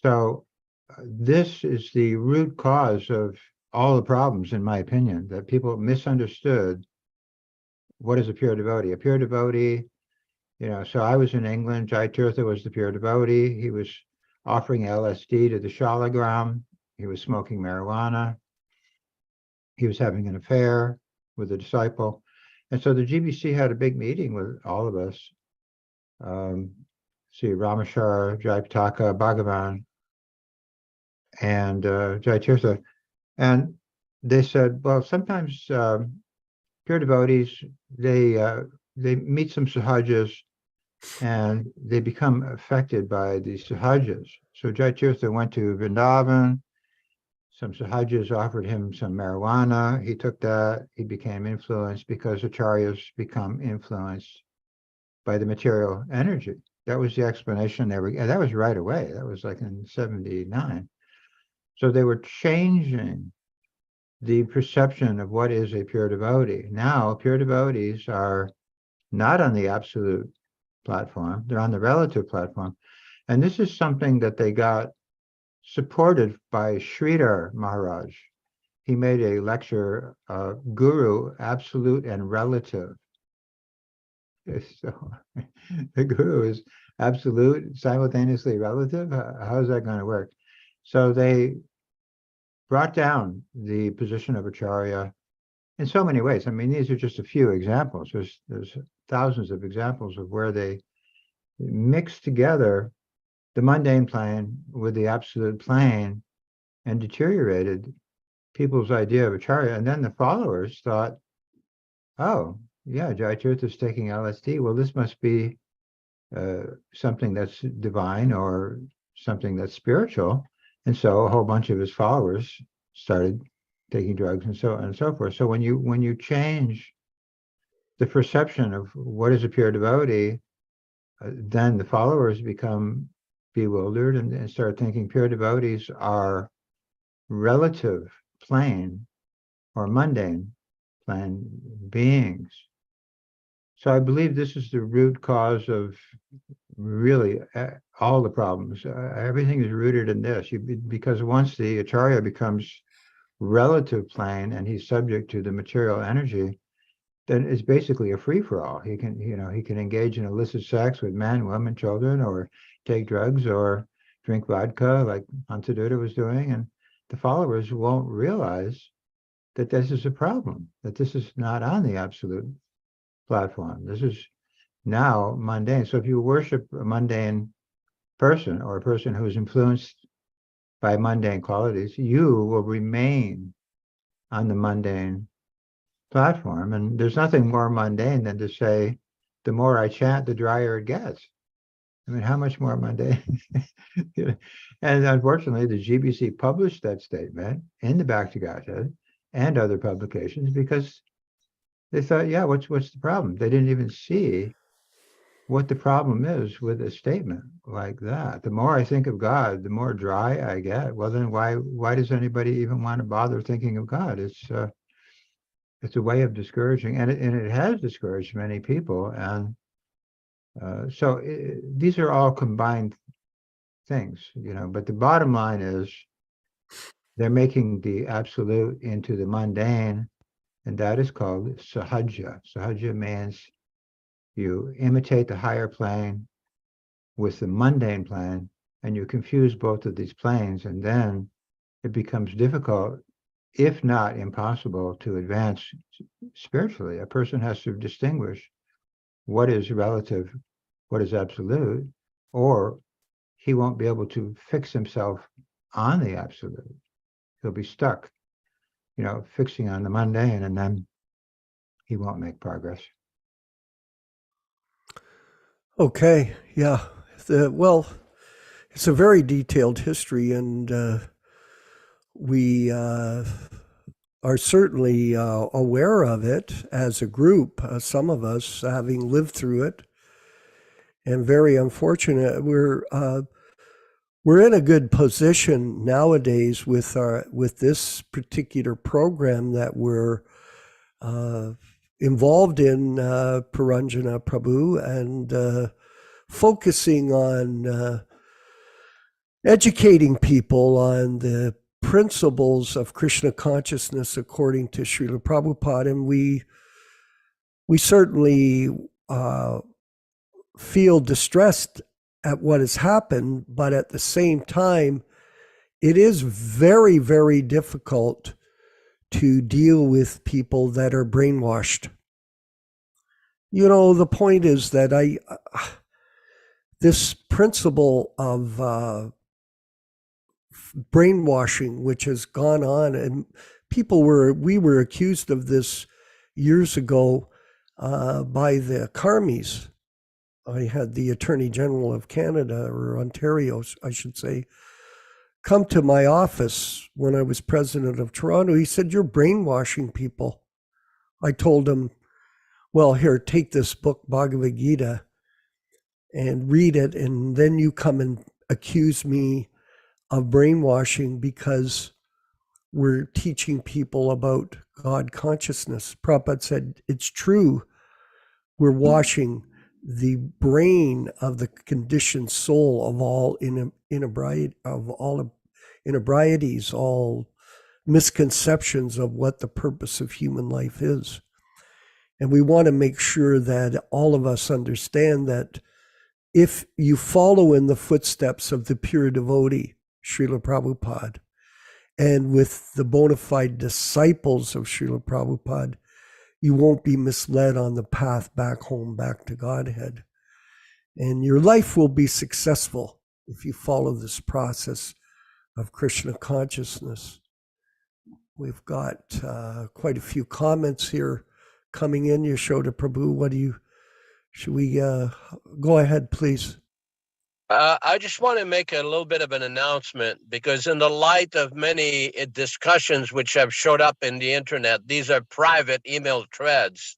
So this is the root cause of all the problems, in my opinion, that people misunderstood what is a pure devotee. A pure devotee, so I was in England, Jai Tirtha was the pure devotee. He was offering LSD to the Shalagram. He was smoking marijuana. He was having an affair with a disciple. And so the GBC had a big meeting with all of us. Rameshwar, Jayapataka, Bhagavan, and Jai Tirtha. And they said, well, sometimes pure devotees, they meet some sahajas and they become affected by the sahajas. So Jai Tirtha went to Vrindavan. Some sahajas offered him some marijuana. He took that. He became influenced because acharyas become influenced by the material energy. That was the explanation they were, and that was right away. That was like in 79. So they were changing the perception of what is a pure devotee. Now, pure devotees are not on the absolute platform. They're on the relative platform. And this is something that they got supported by Sridhar Maharaj. He made a lecture, Guru, Absolute and Relative. So the Guru is absolute, simultaneously relative. How is that going to work? So they brought down the position of Acharya in so many ways. I mean, these are just a few examples. There's thousands of examples of where they mixed together the mundane plane with the absolute plane and deteriorated people's idea of Acharya. And then the followers thought, oh, yeah, Jai Tirtha is taking LSD. Well, this must be something that's divine or something that's spiritual. And so a whole bunch of his followers started taking drugs and so on and so forth. So when you change the perception of what is a pure devotee, then the followers become bewildered and start thinking pure devotees are relative plane or mundane plane beings. So I believe this is the root cause of really all the problems. Everything is rooted in this, because once the Acharya becomes relative plane and he's subject to the material energy, then it's basically a free-for-all. He can, he can engage in illicit sex with men, women, children, or take drugs or drink vodka like Antaduta was doing, and the followers won't realize that this is a problem, that this is not on the absolute platform. This is now mundane. So if you worship a mundane person or a person who is influenced by mundane qualities, you will remain on the mundane platform. And there's nothing more mundane than to say, the more I chant, the drier it gets. I mean, how much more mundane? And unfortunately, the GBC published that statement in the Bhaktivedanta and other publications because they thought, yeah, what's the problem? They didn't even see what the problem is with a statement like that. The more I think of God, the more dry I get. Well, then why does anybody even want to bother thinking of God? It's a way of discouraging, and it has discouraged many people. And so these are all combined things, but the bottom line is they're making the absolute into the mundane, and that is called sahaja. Sahaja means you imitate the higher plane with the mundane plane, and you confuse both of these planes, and then it becomes difficult, if not impossible, to advance spiritually. A person has to distinguish what is relative, what is absolute, or he won't be able to fix himself on the absolute. He'll be stuck, fixing on the mundane, and then he won't make progress. Okay, yeah. Well, it's a very detailed history, and we are certainly aware of it as a group, some of us having lived through it, and very unfortunate. We're in a good position nowadays with this particular program that we're involved in, Paranjana Prabhu, and focusing on educating people on the principles of Krishna consciousness according to Śrīla Prabhupāda. And we certainly feel distressed at what has happened, but at the same time, it is very, very difficult to deal with people that are brainwashed. The point is that this principle of brainwashing, which has gone on, and we were accused of this years ago by the Karmis. I had the Attorney General of Canada, or Ontario, I should say, come to my office when I was president of Toronto. He said, "You're brainwashing people." I told him, "Well, here, take this book, Bhagavad Gita, and read it, and then you come and accuse me of brainwashing because we're teaching people about God consciousness." Prabhupada said, "It's true. We're washing the brain of the conditioned soul of all inebrieties, all misconceptions of what the purpose of human life is." And we want to make sure that all of us understand that if you follow in the footsteps of the pure devotee, Śrīla Prabhupāda, and with the bona fide disciples of Śrīla Prabhupāda, you won't be misled on the path back home, back to Godhead. And your life will be successful if you follow this process of Krishna consciousness. We've got quite a few comments here coming in. Yaśodā Prabhu, should we go ahead, please? I just want to make a little bit of an announcement, because in the light of many discussions which have showed up in the internet, these are private email threads.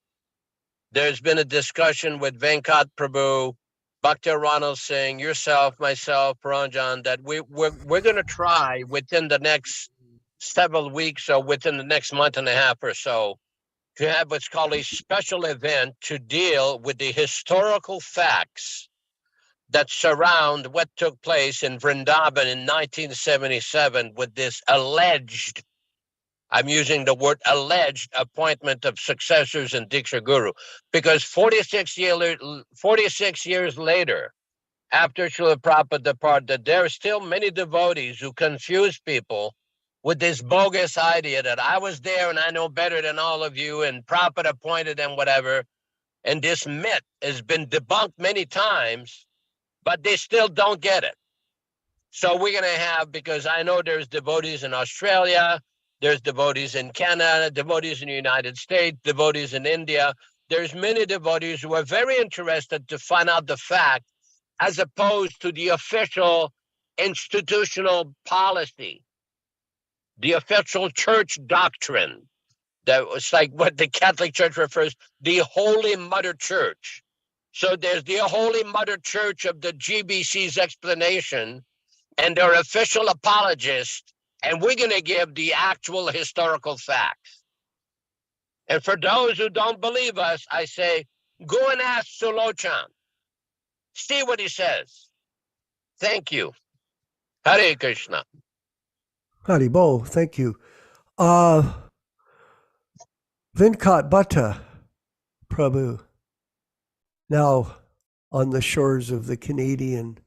There's been a discussion with Venkat Prabhu, Bhakti Ronald Singh, yourself, myself, Ranjan, that we're going to try within the next several weeks or within the next month and a half or so to have what's called a special event to deal with the historical facts that surround what took place in Vrindavan in 1977 with this alleged, I'm using the word alleged, appointment of successors in Diksha Guru. Because 46 years later, after Śrīla Prabhupada departed, there are still many devotees who confuse people with this bogus idea that I was there and I know better than all of you, and Prabhupada appointed them, whatever. And this myth has been debunked many times, but they still don't get it. So we're going to have, because I know there's devotees in Australia, there's devotees in Canada, devotees in the United States, devotees in India. There's many devotees who are very interested to find out the fact, as opposed to the official institutional policy, the official church doctrine. That was like what the Catholic Church refers, the Holy Mother Church. So there's the Holy Mother Church of the GBC's explanation and their official apologists, and we're going to give the actual historical facts. And for those who don't believe us, I say, go and ask Sulochan. See what he says. Thank you. Hare Krishna. Haribo, thank you. Venkat Bhatta, Prabhu, now on the shores of the Canadian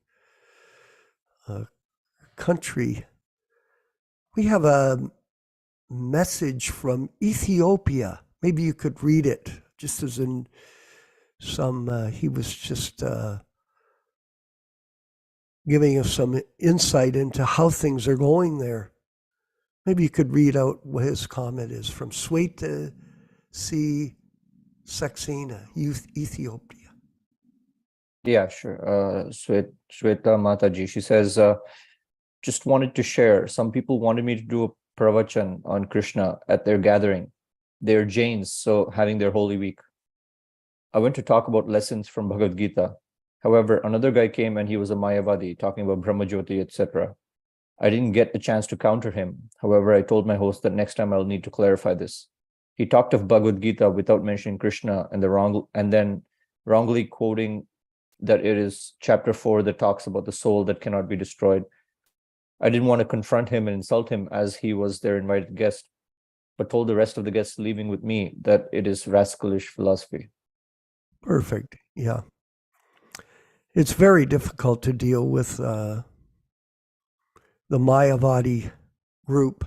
country, we have a message from Ethiopia. Maybe you could read it, just as in some, he was just giving us some insight into how things are going there. Maybe you could read out what his comment is from Sweta C. Saxena, Ethiopia. Yeah, sure. Shweta Mataji, she says, just wanted to share. Some people wanted me to do a pravachan on Krishna at their gathering. They're Jains, so having their Holy Week. I went to talk about lessons from Bhagavad Gita. However, another guy came and he was a Mayavadi, talking about Brahmajyoti, etc. I didn't get the chance to counter him. However, I told my host that next time I'll need to clarify this. He talked of Bhagavad Gita without mentioning Krishna and then wrongly quoting that it is chapter 4 that talks about the soul that cannot be destroyed. I didn't want to confront him and insult him as he was their invited guest, but told the rest of the guests leaving with me that it is rascalish philosophy. Perfect. Yeah. It's very difficult to deal with the Mayavadi group.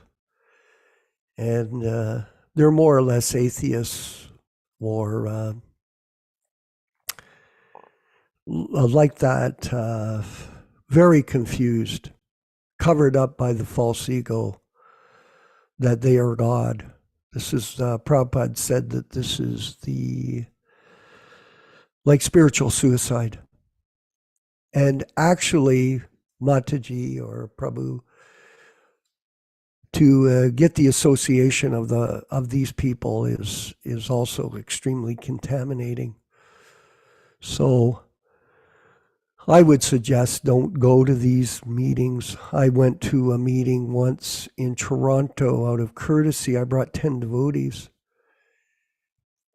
And they're more or less atheists or like that, very confused, covered up by the false ego that they are God. This is, Prabhupada said that this is like spiritual suicide. And actually, Mataji or Prabhu, to get the association of these people is also extremely contaminating. So I would suggest don't go to these meetings. I went to a meeting once in Toronto out of courtesy. I brought 10 devotees.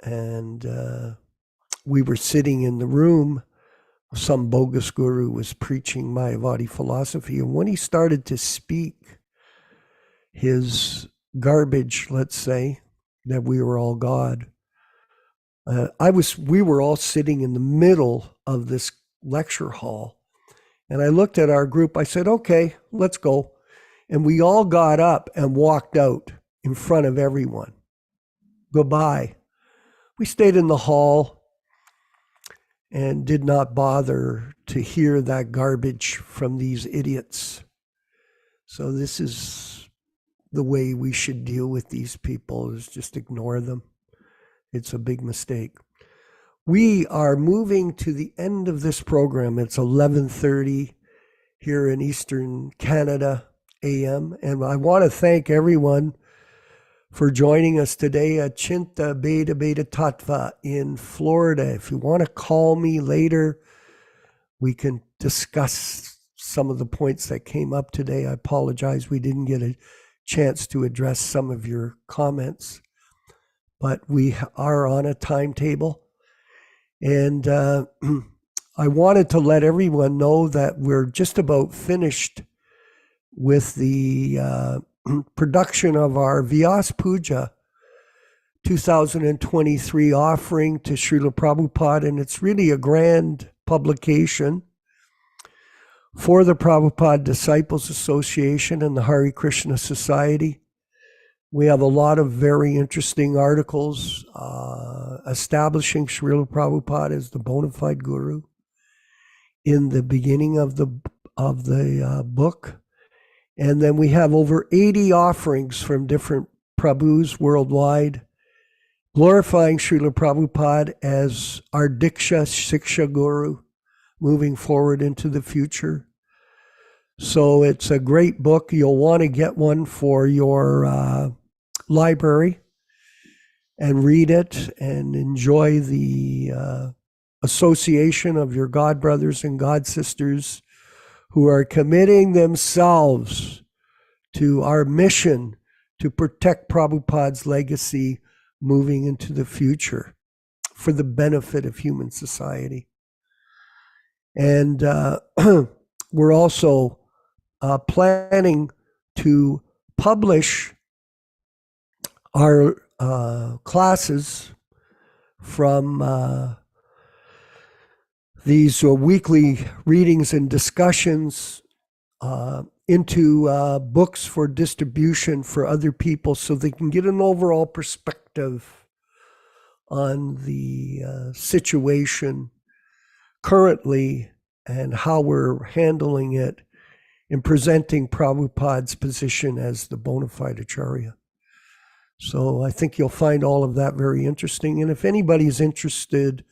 And we were sitting in the room. Some bogus guru was preaching Mayavadi philosophy. And when he started to speak his garbage, let's say, that we were all God, we were all sitting in the middle of this lecture hall. And I looked at our group. I said, okay, let's go. And we all got up and walked out in front of everyone. Goodbye. We stayed in the hall and did not bother to hear that garbage from these idiots. So this is the way we should deal with these people, is just ignore them. It's a big mistake. We are moving to the end of this program. It's 11:30 here in Eastern Canada AM. And I want to thank everyone for joining us today at Chinta Beta Beta Tattva in Florida. If you want to call me later, we can discuss some of the points that came up today. I apologize we didn't get a chance to address some of your comments, but we are on a timetable. And I wanted to let everyone know that we're just about finished with the production of our Vyas Puja 2023 offering to Śrīla Prabhupāda, and it's really a grand publication for the Prabhupada Disciples Association and the Hare Krishna Society. We have a lot of very interesting articles establishing Śrīla Prabhupada as the bona fide guru in the beginning of the book. And then we have over 80 offerings from different Prabhus worldwide, glorifying Śrīla Prabhupada as our Diksha Siksha Guru, moving forward into the future. So it's a great book. You'll want to get one for your library and read it and enjoy the association of your God brothers and God sisters who are committing themselves to our mission to protect Prabhupada's legacy moving into the future for the benefit of human society. And we're also planning to publish our classes from these weekly readings and discussions into books for distribution for other people so they can get an overall perspective on the situation currently and how we're handling it in presenting Prabhupada's position as the bona fide Acharya. So I think you'll find all of that very interesting. And if anybody's interested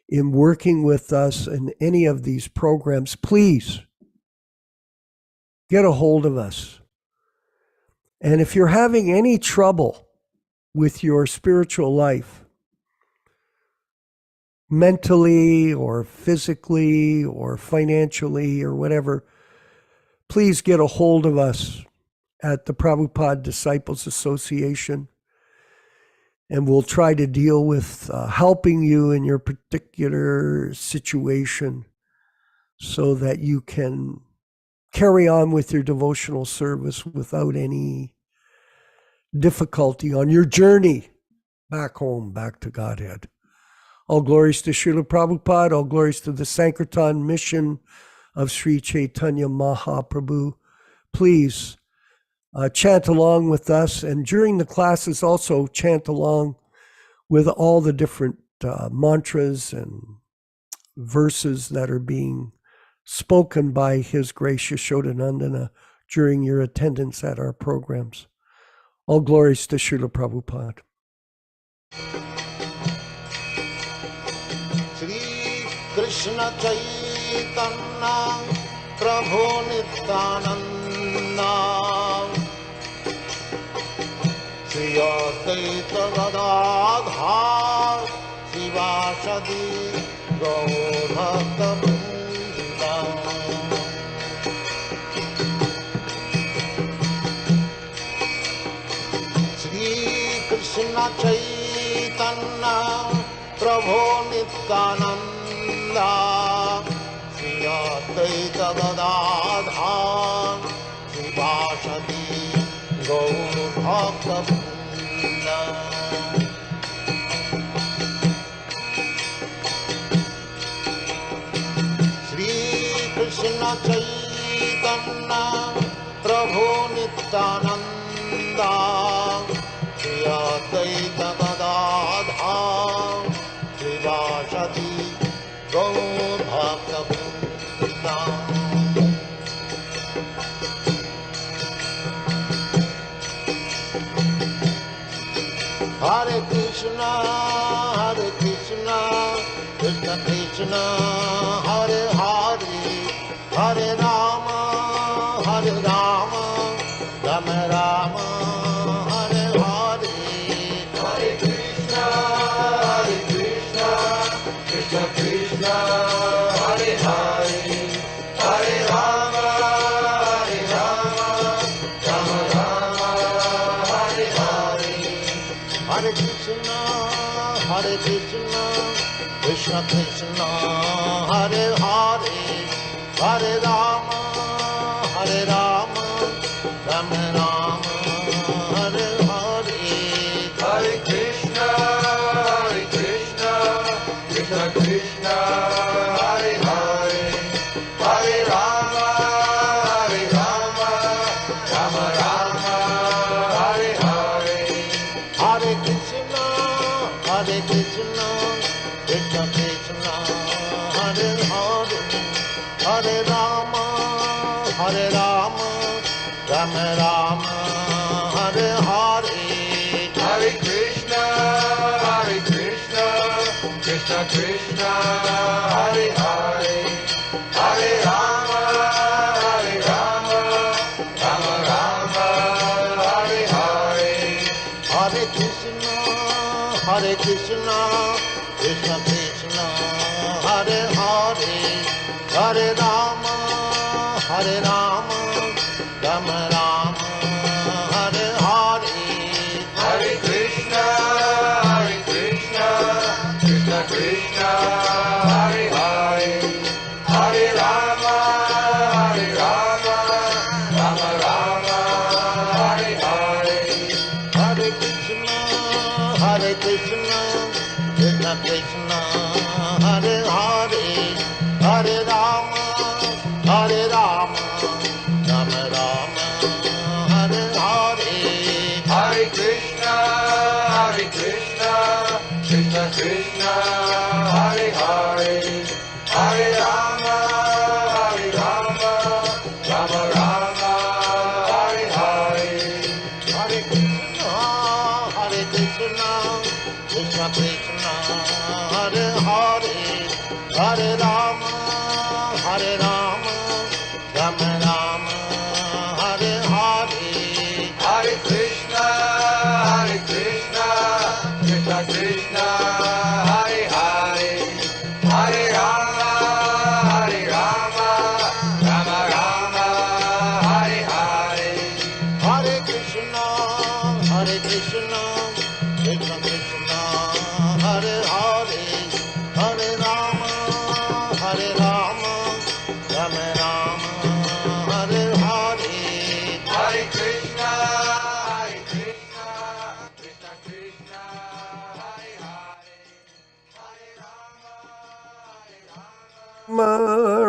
in working with us in any of these programs, please get a hold of us. And if you're having any trouble with your spiritual life, mentally or physically or financially or whatever, please get a hold of us at the Prabhupada Disciples Association, and we'll try to deal with helping you in your particular situation so that you can carry on with your devotional service without any difficulty on your journey back home, back to Godhead. All glories to Śrīla Prabhupada, all glories to the Sankirtan mission of Sri Chaitanya Mahaprabhu. Please chant along with us, and during the classes also chant along with all the different mantras and verses that are being spoken by His Grace Yaśodā-nandana during your attendance at our programs. All glories to Śrīla Prabhupada. Shri Krishna Chaitanya Prabhu Nityananda Shri Advaita Gadadhar Shivāsadi Gaur Bhaktivedanta Shri Krishna Chaitanya Prabhu Nityananda Shri Advaita Gadadhar Shivāsadi Gaur Bhaktivedanta Shri Krishna Chaitanya Prabhu Nityananda Shri Advaita Gadadhar Shivāsadi Gaur Bhaktivedanta Hare Krishna, Krishna, Hare Hare, Hare Rama, Hare Rama, Rama Rama, Hare Hare, Hare Krishna, Krishna Krishna, Hare Hare, Hare Rama, Rama Rama, Hare Hare, Hare Krishna, Krishna Krishna, Hare Hare, Hare Rama, Rama Rama, Hare Hare, Hare Krishna, Krishna Krishna, Hare Hare, Hare Rama, Rama Rama, Hare Hare, Hare Krishna, Krishna Krishna, Hare Hare, Hare Rama, Rama Rama, Hare Hare, Hare Krishna, Krishna Krishna, Hare Hare, Hare Rama, Rama Rama, Hare Hare, Hare Krishna, Krishna Krishna, Hare Hare, Hare Rama, Rama Rama, Hare Hare, Hare Krishna, Krishna Krishna, Hare Hare, Hare Rama, Rama Rama, Hare Hare, Hare Krishna, Krishna Krishna, Hare Hare, Hare Rama, Rama Rama, Hare Hare, Hare Krishna, Krishna Krishna, Hare Hare, Hare Rama, Rama Rama, Hare Hare, Hare Krishna, Krishna Krishna, Hare Hare, Hare Rama, Rama Rama, Hare Hare, Hare Krishna, Krishna Krishna, Hare Hare, Hare Rama, Rama Rama, Hare Hare, Hare Krishna, Krishna Krishna, Hare Hare, Hare Rama, Rama Rama, Hare Hare, Hare Krishna, Krishna Krishna, Hare Hare, Hare Rama,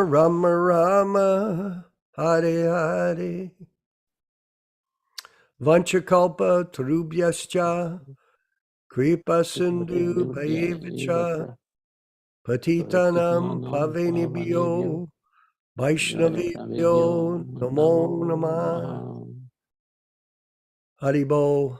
Rama Rama, Hare Hare. Vanchakalpa Tarubhyascha, Kripa Sindhu Bhayevacha, Patitanam Pavenibhyo, Vaishnavibhyo Namo Namah. Haribol.